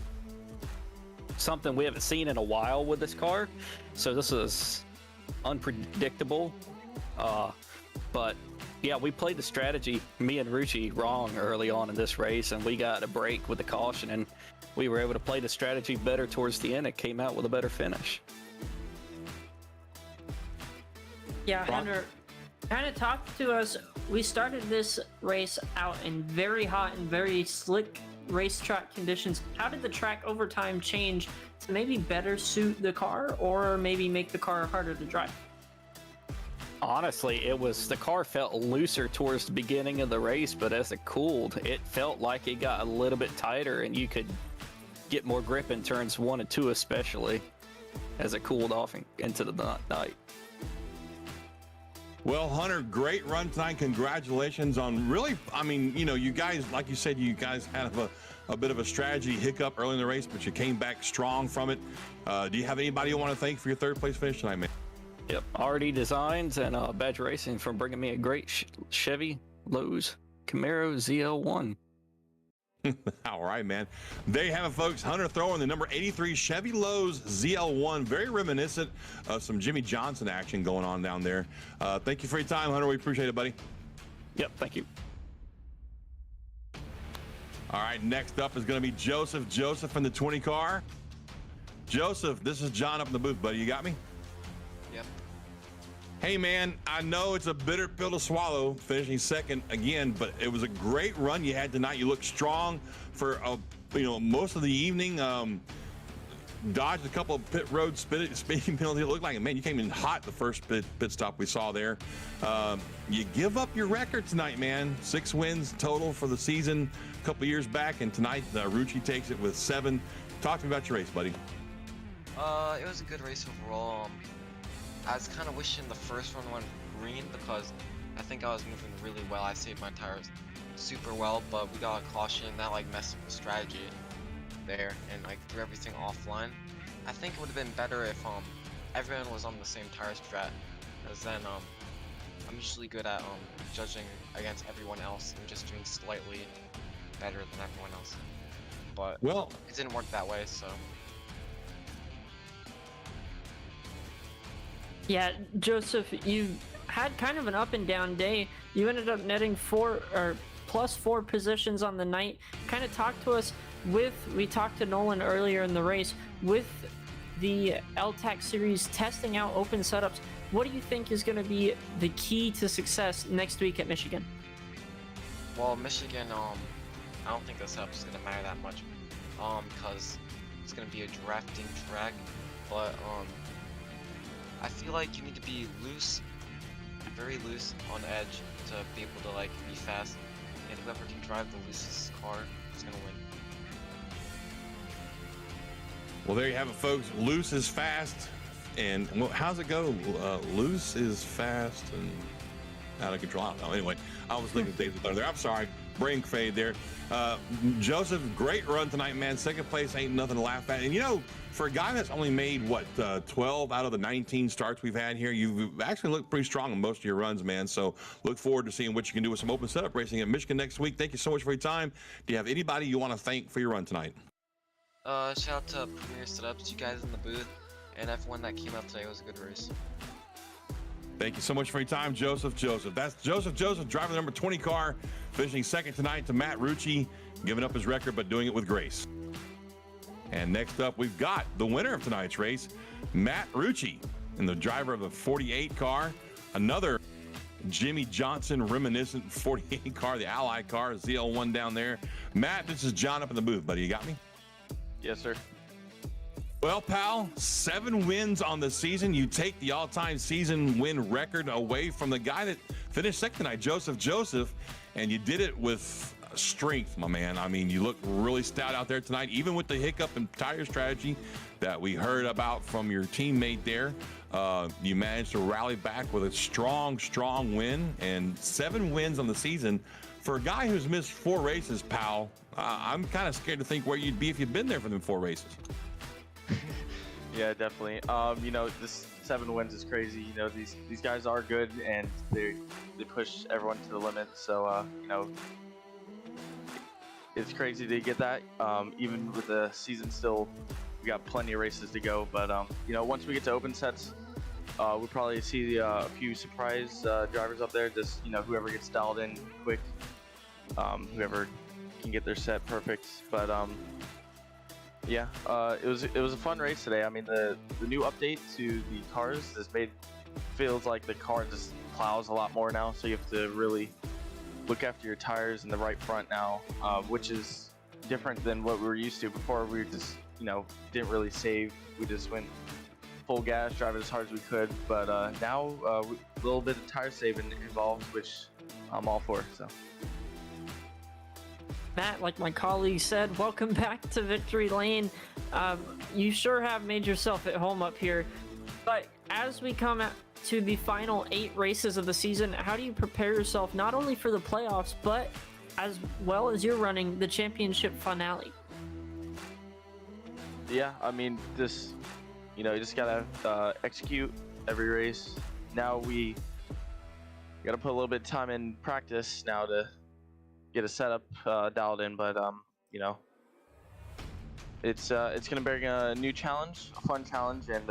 something we haven't seen in a while with this car. So this is unpredictable. But yeah, we played the strategy, me and Rucci, wrong early on in this race, and we got a break with the caution, and we were able to play the strategy better towards the end. It came out with a better finish. Yeah, Hunter, kind of talk to us. We started this race out in very hot and very slick racetrack conditions, how did the track over time change to maybe better suit the car or maybe make the car harder to drive? Honestly, the car felt looser towards the beginning of the race, but as it cooled, it felt like it got a little bit tighter and you could get more grip in turns 1 and 2, especially as it cooled off into the night. Well, Hunter, great run tonight. Congratulations on really, I mean, you guys, like you said, you guys had a bit of a strategy hiccup early in the race, but you came back strong from it. Do you have anybody you want to thank for your third place finish tonight, man? Yep, RD Designs and Badge Racing for bringing me a great Chevy Lowe's Camaro ZL1. All right, man. There you have it, folks. Hunter throwing the number 83 Chevy Lowe's ZL1. Very reminiscent of some Jimmy Johnson action going on down there. Thank you for your time, Hunter. We appreciate it, buddy. Yep, thank you. All right, next up is going to be Joseph. Joseph in the 20 car. Joseph, this is John up in the booth, buddy. You got me? Yep. Hey, man, I know it's a bitter pill to swallow, finishing second again, but it was a great run you had tonight. You looked strong for most of the evening. Dodged a couple of pit road speeding penalties. It looked like, man, you came in hot the first pit stop we saw there. You give up your record tonight, man. 6 wins total for the season a couple years back, and tonight Rucci takes it with 7. Talk to me about your race, buddy. It was a good race overall. I was kind of wishing the first one went green because I think I was moving really well. I saved my tires super well, but we got a caution that like messed up the strategy there and like threw everything offline. I think it would have been better if everyone was on the same tire strat, because then I'm usually good at judging against everyone else and just doing slightly better than everyone else. But well, it didn't work that way, so. Yeah, Joseph, you had kind of an up and down day. You ended up netting +4 positions on the night. Kind of talk to us we talked to Nolan earlier in the race, with the L-TAC series testing out open setups. What do you think is going to be the key to success next week at Michigan? Well, Michigan, I don't think the setup is going to matter that much, because it's going to be a drafting track, but I feel like you need to be loose, very loose on edge to be able to like be fast, and whoever can drive the loosest car is gonna win. Well, there you have it, folks. Loose is fast, and well, how's it go? Loose is fast and out of control. I don't know. Anyway, I was thinking things with there. I'm sorry, brain fade there. Joseph, great run tonight, man. Second place ain't nothing to laugh at. And for a guy that's only made 12 out of the 19 starts we've had here, you've actually looked pretty strong in most of your runs, man. So look forward to seeing what you can do with some open setup racing at Michigan next week. Thank you so much for your time. Do you have anybody you want to thank for your run tonight? Shout out to Premier Setups, you guys in the booth, and everyone that came up today. It was a good race. Thank you so much for your time, Joseph. That's Joseph, driving the number 20 car, finishing second tonight to Matt Rucci, giving up his record but doing it with grace. And next up, we've got the winner of tonight's race, Matt Rucci, and the driver of the 48 car, another Jimmy Johnson reminiscent 48 car, the Ally car, ZL1 down there. Matt, this is John up in the booth, buddy. You got me? Yes, sir. Well, pal, 7 wins on the season. You take the all-time season win record away from the guy that finished second tonight, Joseph, and you did it with strength, my man. I mean, you look really stout out there tonight, even with the hiccup and tire strategy that we heard about from your teammate there. You managed to rally back with a strong win, and 7 wins on the season. For a guy who's missed 4 races, pal, I'm kind of scared to think where you'd be if you'd been there for them 4 races. Yeah, definitely. This 7 wins is crazy. These guys are good, and they push everyone to the limit. So it's crazy to get that. Even with the season still, we got plenty of races to go. But once we get to open sets, we'll probably see a few surprise drivers up there. Just whoever gets dialed in quick, whoever can get their set perfect. But yeah, it was a fun race today. I mean, the new update to the cars feels like the car just plows a lot more now. So you have to really look after your tires and the right front now, which is different than what we were used to. Before we were just, didn't really save. We just went full gas, drive it as hard as we could. But now a little bit of tire saving involved, which I'm all for. So. Matt, like my colleague said, welcome back to Victory Lane. You sure have made yourself at home up here. But as we come to the final 8 races of the season, how do you prepare yourself not only for the playoffs, but as well as you're running the championship finale? Yeah, I mean, just, you just gotta execute every race. Now we gotta put a little bit of time in practice now to get a setup dialed in, but it's gonna bring a new challenge, a fun challenge, and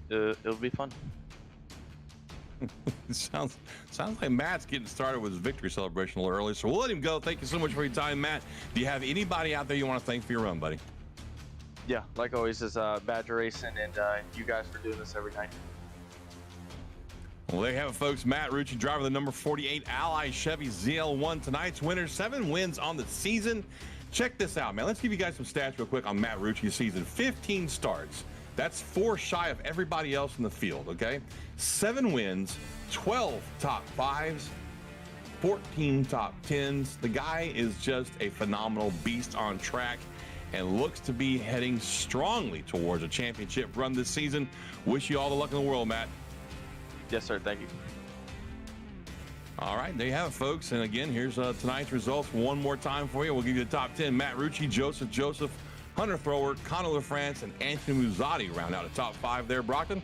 it'll be fun. sounds like Matt's getting started with his victory celebration a little early, so we'll let him go. Thank you so much for your time, Matt. Do you have anybody out there you want to thank for your run, buddy? Yeah, like always, is Badger Racing and you guys for doing this every night. Well, there you have it, folks. Matt Rucci, driver of the number 48 Ally Chevy ZL1, tonight's winner, 7 wins on the season. Check this out, man. Let's give you guys some stats real quick on Matt Rucci's season. 15 starts. That's 4 shy of everybody else in the field, okay? 7 wins, 12 top 5s, 14 top 10s. The guy is just a phenomenal beast on track and looks to be heading strongly towards a championship run this season. Wish you all the luck in the world, Matt. Yes, sir. Thank you. All right, there you have it, folks. And again, here's tonight's results one more time for you. We'll give you the top 10. Matt Rucci, Joseph, Hunter Thrower, Connor LaFrance, and Anthony Muzzatti round out the top 5 there, Brockton.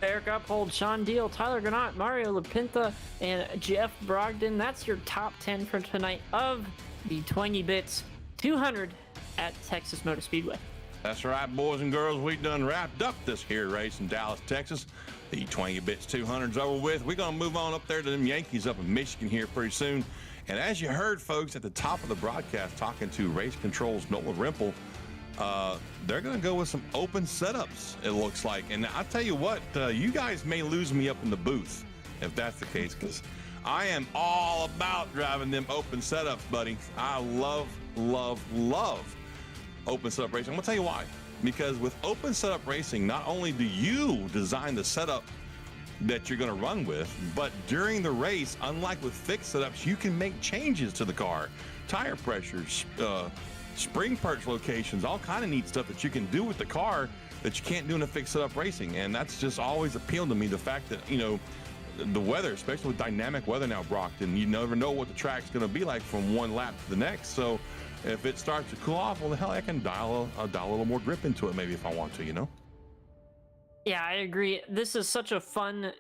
Eric Uphold, Sean Deal, Tyler Granat, Mario LaPinta, and Jeff Brogdon. That's your top 10 for tonight of the Twangy Bits 200 at Texas Motor Speedway. That's right, boys and girls. We done wrapped up this here race in Dallas, Texas. The Twangy Bits 200's over with. We're going to move on up there to them Yankees up in Michigan here pretty soon. And as you heard, folks, at the top of the broadcast, talking to Race Control's Nolan Rimple, they're going to go with some open setups, it looks like. And I'll tell you what, you guys may lose me up in the booth if that's the case, because I am all about driving them open setups, buddy. I love open setup racing. I'm going to tell you why. Because with open setup racing, not only do you design the setup that you're going to run with, but during the race, unlike with fixed setups, you can make changes to the car, tire pressures, spring perch locations, all kind of neat stuff that you can do with the car that you can't do in a fixed setup racing. And that's just always appealed to me, the fact that, the weather, especially with dynamic weather now, Brockton, you never know what the track's going to be like from one lap to the next. So if it starts to cool off, well, the hell, I can dial a little more grip into it maybe if I want to, Yeah, I agree. This is such a fun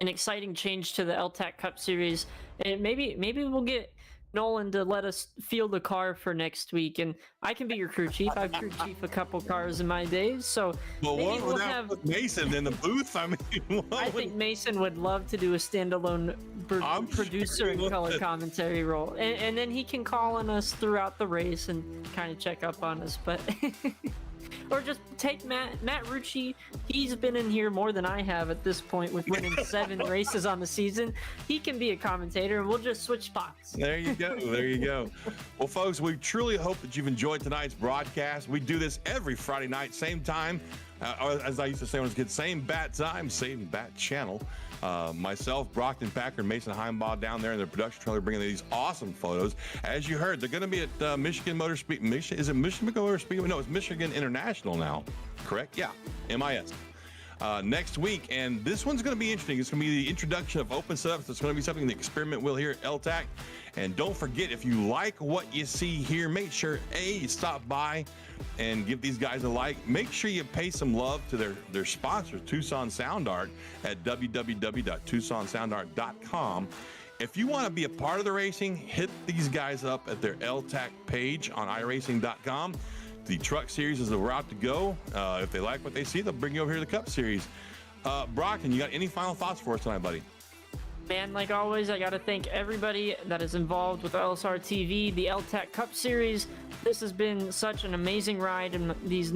and exciting change to the L-TAC Cup Series. And maybe we'll get Nolan to let us field the car for next week, and I can be your crew chief. I've crew chief a couple cars in my days, so well, maybe we'll have Mason in the booth. I mean, I think Mason would love to do a standalone producer and color commentary role, and then he can call on us throughout the race and kind of check up on us, but. Or just take Matt Rucci. He's been in here more than I have at this point with winning 7 races on the season. He can be a commentator, and we'll just switch spots. There you go. There you go. Well, folks, we truly hope that you've enjoyed tonight's broadcast. We do this every Friday night, same time. As I used to say when I was a kid, same bat time, same bat channel. Myself, Brockton Packer, and Mason Heimbaugh down there in their production trailer bringing these awesome photos. As you heard, they're going to be at Michigan Motor Speed. Is it Michigan Motor Speedway? No, it's Michigan International now. Correct? Yeah, MIS. Next week, and this one's going to be interesting. It's going to be the introduction of open setups. It's going to be something the experiment will here at L-TAC. And don't forget, if you like what you see here, make sure you stop by and give these guys a like. Make sure you pay some love to their sponsor, Tucson Sound Art, at www.tucsonsoundart.com. If you want to be a part of the racing, hit these guys up at their L-TAC page on iRacing.com. The Truck Series is the route to go. If they like what they see, they'll bring you over here to the Cup Series. Brockton, you got any final thoughts for us tonight, buddy? Man, like always, I got to thank everybody that is involved with LSRTV, the L-TAC Cup Series. This has been such an amazing ride in these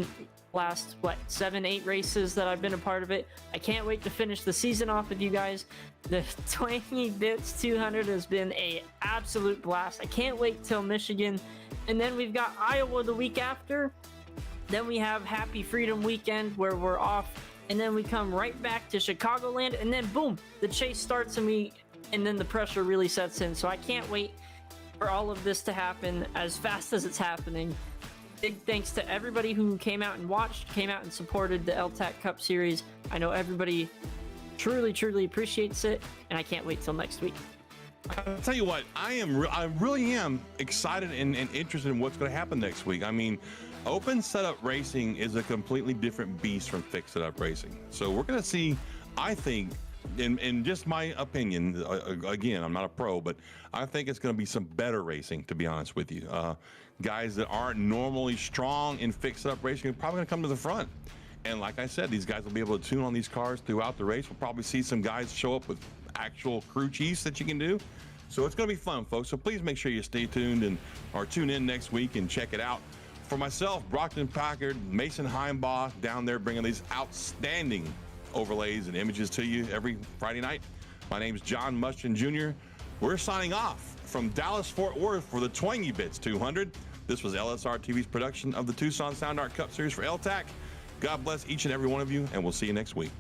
last, 7-8 races that I've been a part of it. I can't wait to finish the season off with you guys. The Twangy Bits 200 has been a absolute blast. I can't wait till Michigan. And then we've got Iowa the week after. Then we have Happy Freedom Weekend where we're off. And then we come right back to Chicagoland, and then boom, the chase starts, and then the pressure really sets in. So I can't wait for all of this to happen as fast as it's happening. Big thanks to everybody who came out and watched, came out and supported the L-TAC Cup Series. I know everybody truly appreciates it, and I can't wait till next week. I'll tell you what, I really am excited and interested in what's going to happen next week. I mean, open setup racing is a completely different beast from fixed setup racing. So we're going to see, I think, in just my opinion, again, I'm not a pro, but I think it's going to be some better racing, to be honest with you. Guys that aren't normally strong in fixed setup racing are probably going to come to the front. And like I said, these guys will be able to tune on these cars throughout the race. We'll probably see some guys show up with actual crew chiefs that you can do. So it's going to be fun, folks. So please make sure you stay tuned or tune in next week and check it out. For myself, Brockton Packard, Mason Heimbaugh down there bringing these outstanding overlays and images to you every Friday night. My name is John Mushton Jr. We're signing off from Dallas-Fort Worth for the Twangy Bits 200. This was LSRTV's production of the Tucson Sound Art Cup Series for L-TAC. God bless each and every one of you, and we'll see you next week.